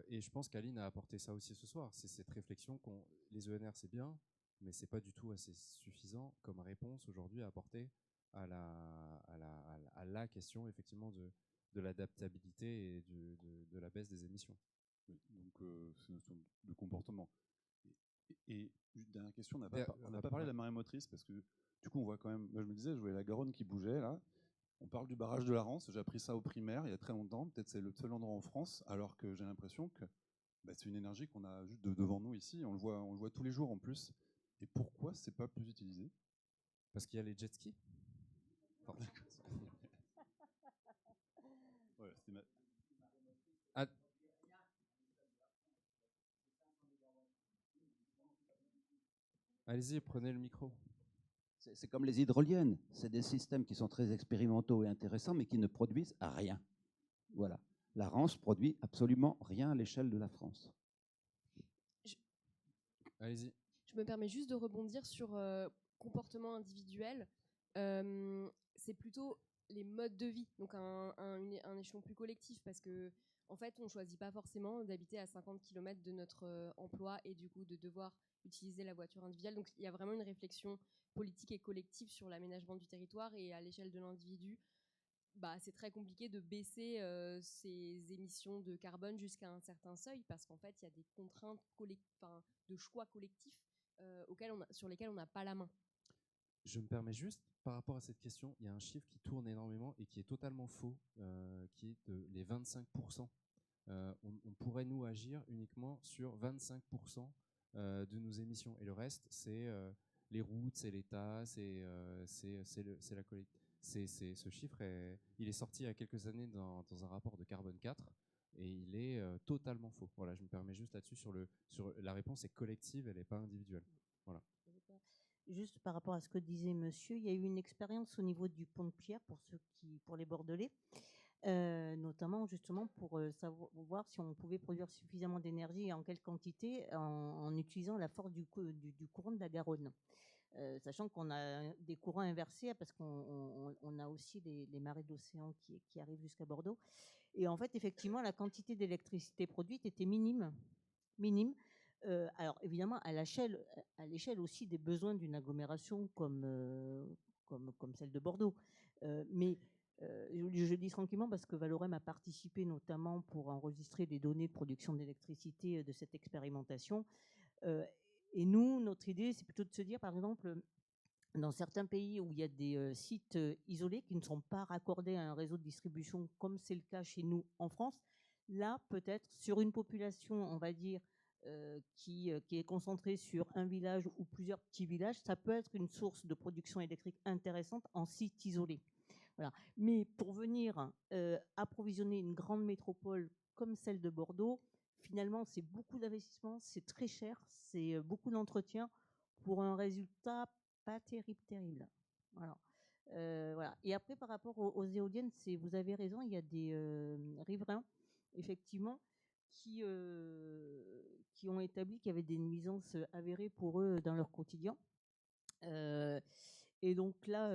et je pense qu'Aline a apporté ça aussi ce soir, c'est cette réflexion les ENR c'est bien, mais c'est pas du tout assez suffisant comme réponse aujourd'hui à apporter à la question effectivement de l'adaptabilité et de la baisse des émissions. Oui, donc c'est une notion de comportement. Et une dernière question, on n'a pas parlé de la marée motrice, parce que du coup on voit quand même, moi je me disais, je voyais la Garonne qui bougeait là. On parle du barrage de la Rance, j'ai appris ça au primaire il y a très longtemps, peut-être c'est le seul endroit en France, alors que j'ai l'impression que c'est une énergie qu'on a juste devant nous ici, on le voit tous les jours en plus. Et pourquoi c'est pas plus utilisé? Parce qu'il y a les jet skis. Ouais, Allez-y, prenez le micro. C'est comme les hydroliennes, c'est des systèmes qui sont très expérimentaux et intéressants, mais qui ne produisent rien. Voilà. La Rance produit absolument rien à l'échelle de la France. Allez-y. Je me permets juste de rebondir sur comportement individuel. C'est plutôt les modes de vie, donc un échelon plus collectif, parce que en fait, on ne choisit pas forcément d'habiter à 50 km de notre emploi et du coup de devoir utiliser la voiture individuelle. Donc il y a vraiment une réflexion politique et collective sur l'aménagement du territoire, et à l'échelle de l'individu, c'est très compliqué de baisser ses émissions de carbone jusqu'à un certain seuil, parce qu'en fait, il y a des contraintes de choix collectifs sur lesquels on n'a pas la main. Je me permets juste, par rapport à cette question, il y a un chiffre qui tourne énormément et qui est totalement faux, qui est les 25%. On pourrait, nous, agir uniquement sur 25% de nos émissions. Et le reste, c'est les routes, c'est l'État, c'est la collectivité. Ce chiffre, il est sorti il y a quelques années dans un rapport de Carbone 4, et il est totalement faux. Voilà, je me permets juste là-dessus, sur la réponse est collective, elle n'est pas individuelle. Voilà. Juste par rapport à ce que disait monsieur, il y a eu une expérience au niveau du pont de Pierre pour les Bordelais, notamment justement pour voir si on pouvait produire suffisamment d'énergie et en quelle quantité en utilisant la force du courant de la Garonne. Sachant qu'on a des courants inversés, parce qu'on a aussi les marées d'océan qui arrivent jusqu'à Bordeaux. Et en fait, effectivement, la quantité d'électricité produite était minime. Alors évidemment, à l'échelle aussi des besoins d'une agglomération comme celle de Bordeaux. Mais je dis tranquillement parce que Valorem a participé notamment pour enregistrer des données de production d'électricité de cette expérimentation. Et nous, notre idée, c'est plutôt de se dire, par exemple, dans certains pays où il y a des sites isolés qui ne sont pas raccordés à un réseau de distribution, comme c'est le cas chez nous en France, là, peut-être, sur une population, on va dire, qui est concentrée sur un village ou plusieurs petits villages, ça peut être une source de production électrique intéressante en site isolé. Voilà. Mais pour venir approvisionner une grande métropole comme celle de Bordeaux, finalement, c'est beaucoup d'investissement, c'est très cher, c'est beaucoup d'entretien pour un résultat pas terrible. Voilà. Voilà. Et après, par rapport aux éoliennes, vous avez raison, il y a des riverains, effectivement, qui ont établi qu'il y avait des nuisances avérées pour eux dans leur quotidien. Et donc là,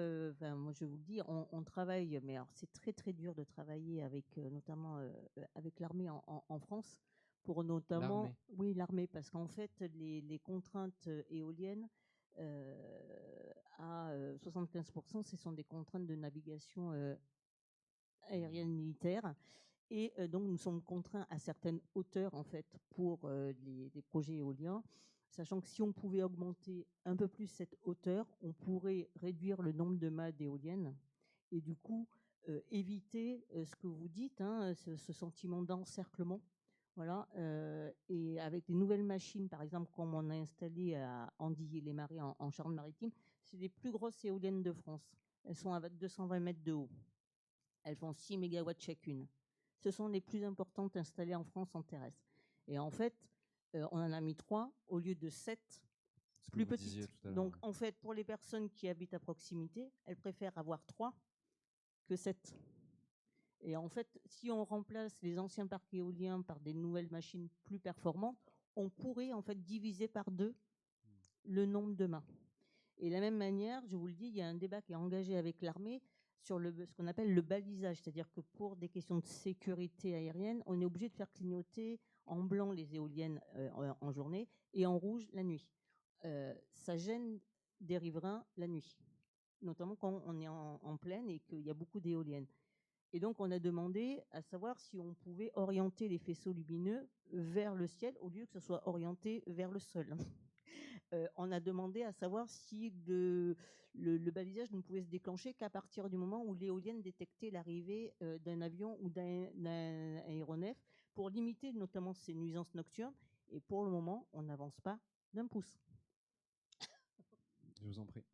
moi je vous le dis, on travaille, mais alors c'est très très dur de travailler avec notamment avec l'armée en France pour notamment, l'armée, parce qu'en fait les contraintes éoliennes à 75%, ce sont des contraintes de navigation aérienne militaire. Et donc, nous sommes contraints à certaines hauteurs, en fait, pour les projets éoliens, sachant que si on pouvait augmenter un peu plus cette hauteur, on pourrait réduire le nombre de mâts d'éoliennes et du coup, éviter ce que vous dites, hein, ce sentiment d'encerclement. Voilà, et avec des nouvelles machines, par exemple, comme on a installé à Andillé-les-Marais en Charente-Maritime, c'est les plus grosses éoliennes de France. Elles sont à 220 mètres de haut. Elles font 6 mégawatts chacune. Ce sont les plus importantes installées en France en terrestre. Et en fait, on en a mis 3 au lieu de 7 plus petites. Donc, en fait, pour les personnes qui habitent à proximité, elles préfèrent avoir 3 que 7. Et en fait, si on remplace les anciens parcs éoliens par des nouvelles machines plus performantes, on pourrait en fait diviser par 2 le nombre de mâts. Et de la même manière, je vous le dis, il y a un débat qui est engagé avec l'armée sur ce qu'on appelle le balisage, c'est-à-dire que pour des questions de sécurité aérienne, on est obligé de faire clignoter en blanc les éoliennes en journée et en rouge la nuit. Ça gêne des riverains la nuit, notamment quand on est en plaine et qu'il y a beaucoup d'éoliennes. Et donc, on a demandé à savoir si on pouvait orienter les faisceaux lumineux vers le ciel au lieu que ce soit orienté vers le sol. On a demandé à savoir si le balisage ne pouvait se déclencher qu'à partir du moment où l'éolienne détectait l'arrivée d'un avion ou d'un aéronef pour limiter notamment ces nuisances nocturnes. Et pour le moment, on n'avance pas d'un pouce. Je vous en prie.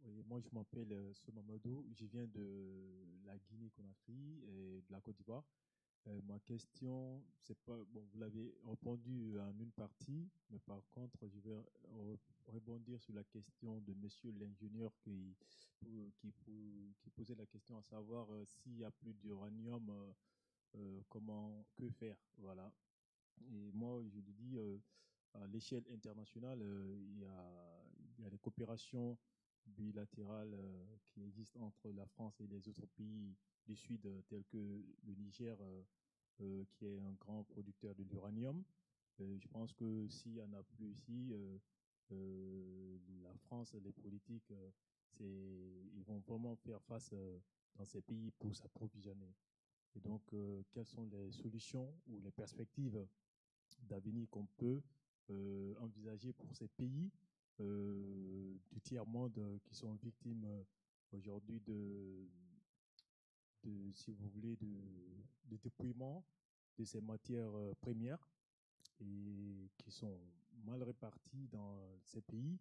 Oui, moi, je m'appelle Somamadou. Je viens de la Guinée-Conakry et de la Côte d'Ivoire. Ma question, c'est pas bon, vous l'avez répondu en une partie, mais par contre, je vais rebondir sur la question de monsieur l'ingénieur qui posait la question à savoir s'il n'y a plus d'uranium, que faire, voilà. Et moi, je lui dis, à l'échelle internationale, il y a des coopérations bilatérales qui existent entre la France et les autres pays du Sud, tels que le Niger, qui est un grand producteur de l'uranium. Je pense que s'il n'y en a plus ici, la France, les politiques, ils vont vraiment faire face dans ces pays pour s'approvisionner. Et donc, quelles sont les solutions ou les perspectives d'avenir qu'on peut envisager pour ces pays du tiers-monde qui sont victimes aujourd'hui si vous voulez, de dépouillement de ces matières premières et qui sont mal réparties dans ces pays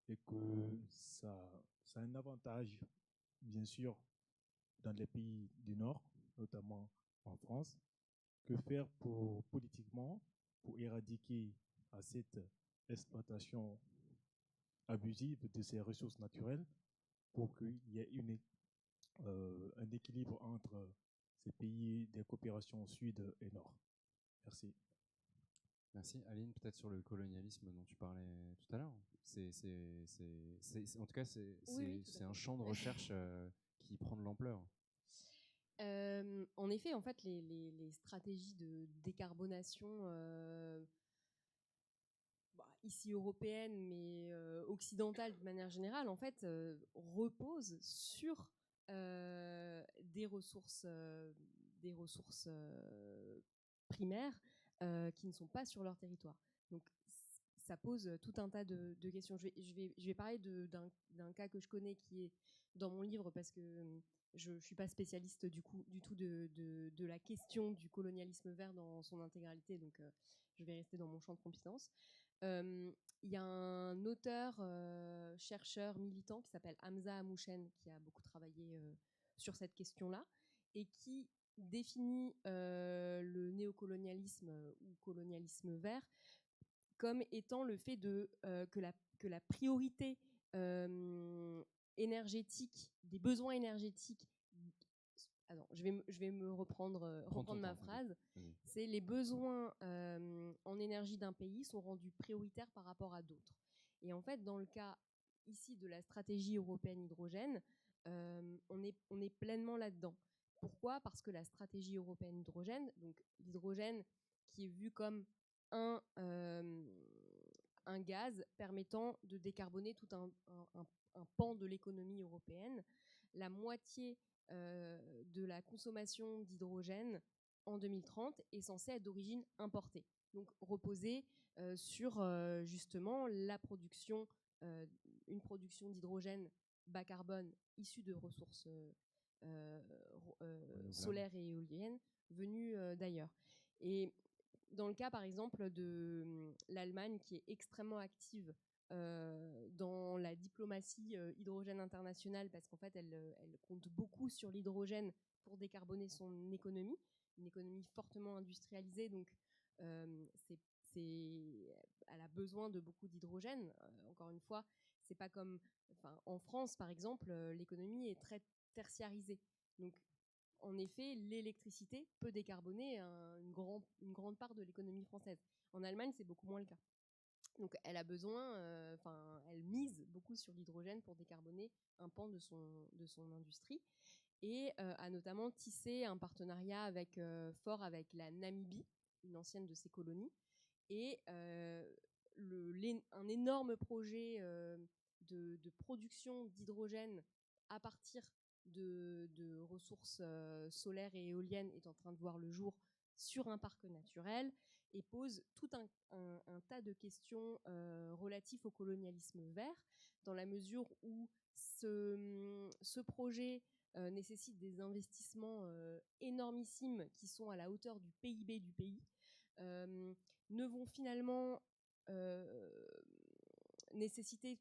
et que ça a un avantage, bien sûr, dans les pays du Nord, notamment en France. Que faire politiquement pour éradiquer à cette exploitation abusive de ces ressources naturelles pour qu'il y ait un équilibre entre ces pays des coopérations sud et nord. Merci. Merci. Aline, peut-être sur le colonialisme dont tu parlais tout à l'heure. En tout cas, c'est un champ de recherche qui prend de l'ampleur. En effet, en fait, les stratégies de décarbonation ici européenne, mais occidentale de manière générale, en fait, repose sur des ressources primaires qui ne sont pas sur leur territoire. Donc, ça pose tout un tas de questions. Je vais parler d'un cas que je connais qui est dans mon livre parce que je ne suis pas spécialiste du tout de la question du colonialisme vert dans son intégralité, donc je vais rester dans mon champ de compétences. Il y a un auteur, chercheur, militant qui s'appelle Hamza Amouchen qui a beaucoup travaillé sur cette question-là et qui définit le néocolonialisme ou colonialisme vert comme étant le fait que la priorité énergétique, des besoins énergétiques. Alors, je vais me reprendre ma phrase. C'est les besoins en énergie d'un pays sont rendus prioritaires par rapport à d'autres. Et en fait, dans le cas ici de la stratégie européenne hydrogène, on est pleinement là-dedans. Pourquoi ? Parce que la stratégie européenne hydrogène, donc l'hydrogène qui est vu comme un gaz permettant de décarboner tout un pan de l'économie européenne. La moitié de la consommation d'hydrogène en 2030 est censée être d'origine importée. Donc reposer sur justement la production, une production d'hydrogène bas carbone issue de ressources solaires et éoliennes venues d'ailleurs. Et dans le cas, par exemple, de l'Allemagne, qui est extrêmement active dans la diplomatie hydrogène internationale, parce qu'en fait, elle compte beaucoup sur l'hydrogène pour décarboner son économie, une économie fortement industrialisée, donc elle a besoin de beaucoup d'hydrogène. Encore une fois, c'est pas comme, en France, par exemple, l'économie est très tertiarisée. Donc, en effet, l'électricité peut décarboner une grande part de l'économie française. En Allemagne, c'est beaucoup moins le cas. Donc, elle a besoin, elle mise beaucoup sur l'hydrogène pour décarboner un pan de son industrie et a notamment tissé un partenariat fort avec la Namibie, une ancienne de ses colonies, et un énorme projet de production d'hydrogène à partir de ressources solaires et éoliennes est en train de voir le jour sur un parc naturel et pose tout un tas de questions relatives au colonialisme vert, dans la mesure où ce projet nécessite des investissements énormissimes qui sont à la hauteur du PIB du pays, ne vont finalement nécessiter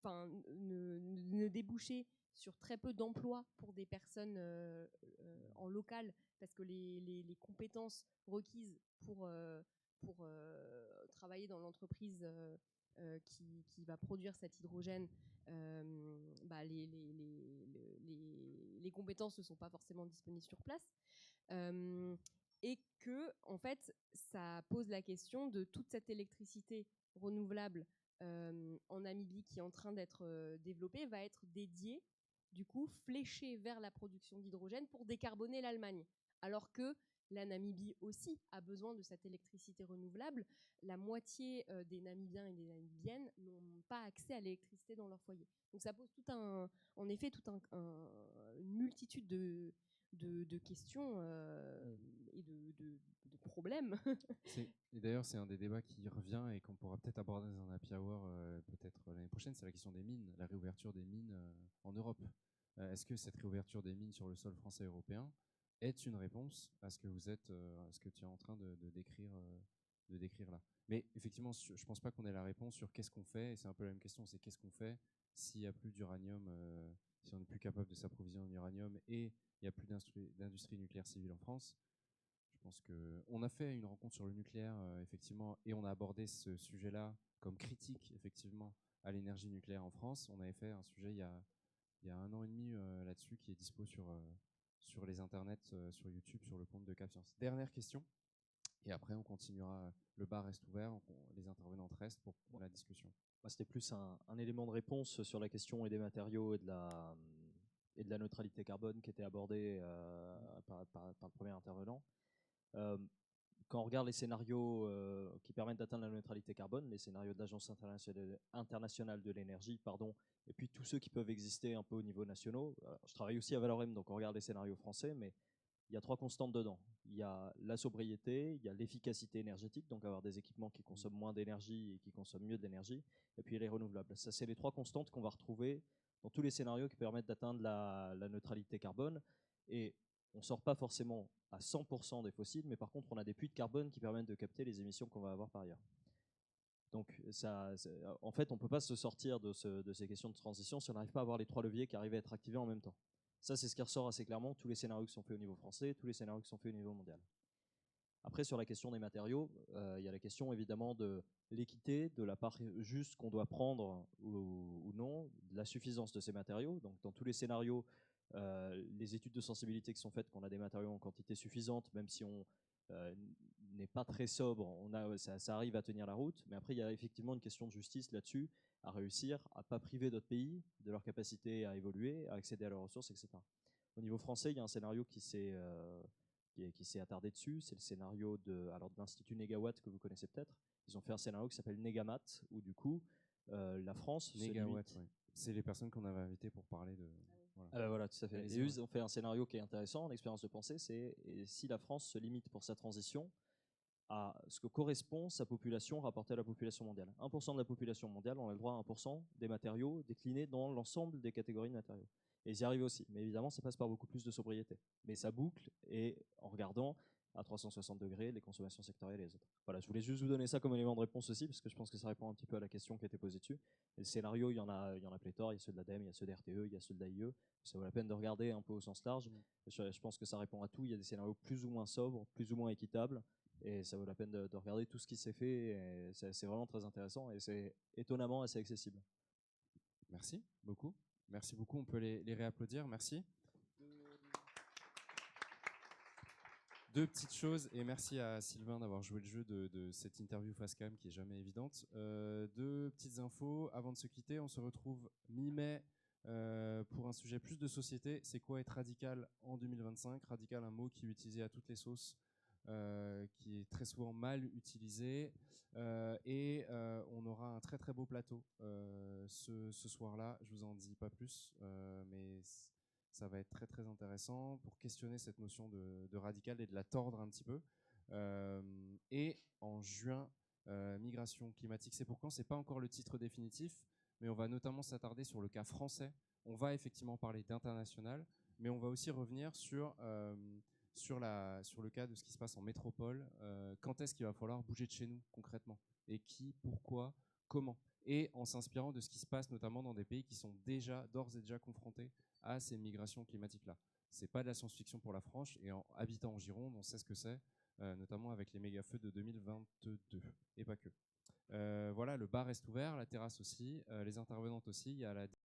ne déboucher sur très peu d'emplois pour des personnes en local, parce que les compétences requises pour travailler dans l'entreprise qui va produire cet hydrogène, les compétences ne sont pas forcément disponibles sur place. Et que, en fait, ça pose la question de toute cette électricité renouvelable en Namibie qui est en train d'être développée, va être dédiée, du coup, fléchée vers la production d'hydrogène pour décarboner l'Allemagne. Alors que la Namibie aussi a besoin de cette électricité renouvelable. La moitié des Namibiens et des Namibiennes n'ont pas accès à l'électricité dans leur foyer. Donc ça pose en effet une multitude de questions et de problèmes. Et d'ailleurs, c'est un des débats qui revient et qu'on pourra peut-être aborder dans un happy hour peut-être l'année prochaine, c'est la question des mines, la réouverture des mines en Europe. Est-ce que cette réouverture des mines sur le sol français et européen est une réponse à ce que à ce que tu es en train de décrire là? Mais effectivement, je ne pense pas qu'on ait la réponse sur qu'est-ce qu'on fait, et c'est un peu la même question, c'est qu'est-ce qu'on fait s'il n'y a plus d'uranium, si on n'est plus capable de s'approvisionner en uranium et il n'y a plus d'industrie nucléaire civile en France. Je pense qu'on a fait une rencontre sur le nucléaire, effectivement, et on a abordé ce sujet-là comme critique, effectivement, à l'énergie nucléaire en France. On avait fait un sujet il y a 1 an et demi là-dessus, qui est dispo sur les internets, sur YouTube, sur le compte de Cap Science. Dernière question, et après on continuera. Le bar reste ouvert, les intervenantes restent pour la discussion. Moi, c'était plus un élément de réponse sur la question des matériaux et de la neutralité carbone qui était abordée par le premier intervenant. quand on regarde les scénarios qui permettent d'atteindre la neutralité carbone, les scénarios de l'Agence internationale de l'énergie, pardon, et puis tous ceux qui peuvent exister un peu au niveau national. Je travaille aussi à Valorem, donc on regarde les scénarios français, mais il y a 3 constantes dedans. Il y a la sobriété, il y a l'efficacité énergétique, donc avoir des équipements qui consomment moins d'énergie et qui consomment mieux de l'énergie, et puis les renouvelables. Ça, c'est les 3 constantes qu'on va retrouver dans tous les scénarios qui permettent d'atteindre la neutralité carbone. Et on ne sort pas forcément à 100% des fossiles, mais par contre, on a des puits de carbone qui permettent de capter les émissions qu'on va avoir par ailleurs. Donc, en fait, on ne peut pas se sortir de ces questions de transition si on n'arrive pas à avoir les 3 leviers qui arrivent à être activés en même temps. Ça, c'est ce qui ressort assez clairement, tous les scénarios qui sont faits au niveau français, tous les scénarios qui sont faits au niveau mondial. Après, sur la question des matériaux, il y a la question évidemment de l'équité, de la part juste qu'on doit prendre ou non, de la suffisance de ces matériaux. Donc, dans tous les scénarios, les études de sensibilité qui sont faites, qu'on a des matériaux en quantité suffisante, même si on n'est pas très sobre, ça arrive à tenir la route. Mais après, il y a effectivement une question de justice là-dessus, à réussir à ne pas priver d'autres pays de leur capacité à évoluer, à accéder à leurs ressources, etc. Au niveau français, il y a un scénario qui s'est attardé dessus, c'est le scénario de l'Institut Négawatt que vous connaissez peut-être. Ils ont fait un scénario qui s'appelle Négamat, où du coup, la France Négawatt, ouais. C'est les personnes qu'on avait invitées pour parler de... Voilà. Voilà, tout à fait. Et eux, ils ont fait un scénario qui est intéressant, en expérience de pensée, c'est si la France se limite pour sa transition à ce que correspond sa population rapportée à la population mondiale. 1% de la population mondiale, on a le droit à 1% des matériaux déclinés dans l'ensemble des catégories de matériaux. Et ils y arrivent aussi. Mais évidemment, ça passe par beaucoup plus de sobriété. Mais ça boucle, et en regardant à 360 degrés les consommations sectorielles et les autres. Voilà, je voulais juste vous donner ça comme élément de réponse aussi, parce que je pense que ça répond un petit peu à la question qui a été posée dessus. Et le scénario, il y en a pléthore. Il y a ceux de l'ADEME, il y a ceux d'RTE, il y a ceux de l'AIE. Ça vaut la peine de regarder un peu au sens large. Je pense que ça répond à tout. Il y a des scénarios plus ou moins sobres, plus ou moins équitables. Et ça vaut la peine de regarder tout ce qui s'est fait. C'est vraiment très intéressant et c'est étonnamment assez accessible. Merci beaucoup. Merci beaucoup. On peut les réapplaudir. Merci. Deux petites choses, et merci à Sylvain d'avoir joué le jeu de cette interview face cam qui est jamais évidente. 2 petites infos. Avant de se quitter, on se retrouve mi-mai pour un sujet plus de société. C'est quoi être radical en 2025 ? Radical, un mot qui est utilisé à toutes les sauces, qui est très souvent mal utilisé. Et on aura un très très beau plateau ce soir-là. Je vous en dis pas plus, mais ça va être très très intéressant pour questionner cette notion de radical et de la tordre un petit peu. Et en juin, migration climatique, c'est pour quand ? C'est pas encore le titre définitif, mais on va notamment s'attarder sur le cas français. On va effectivement parler d'international, mais on va aussi revenir sur le cas de ce qui se passe en métropole. Quand est-ce qu'il va falloir bouger de chez nous concrètement ? Et qui, pourquoi, comment ? Et en s'inspirant de ce qui se passe notamment dans des pays qui sont d'ores et déjà confrontés à ces migrations climatiques-là. C'est pas de la science-fiction pour la France, et en habitant en Gironde, on sait ce que c'est, notamment avec les méga-feux de 2022, et pas que. Voilà, le bar reste ouvert, la terrasse aussi, les intervenantes aussi. Il y a la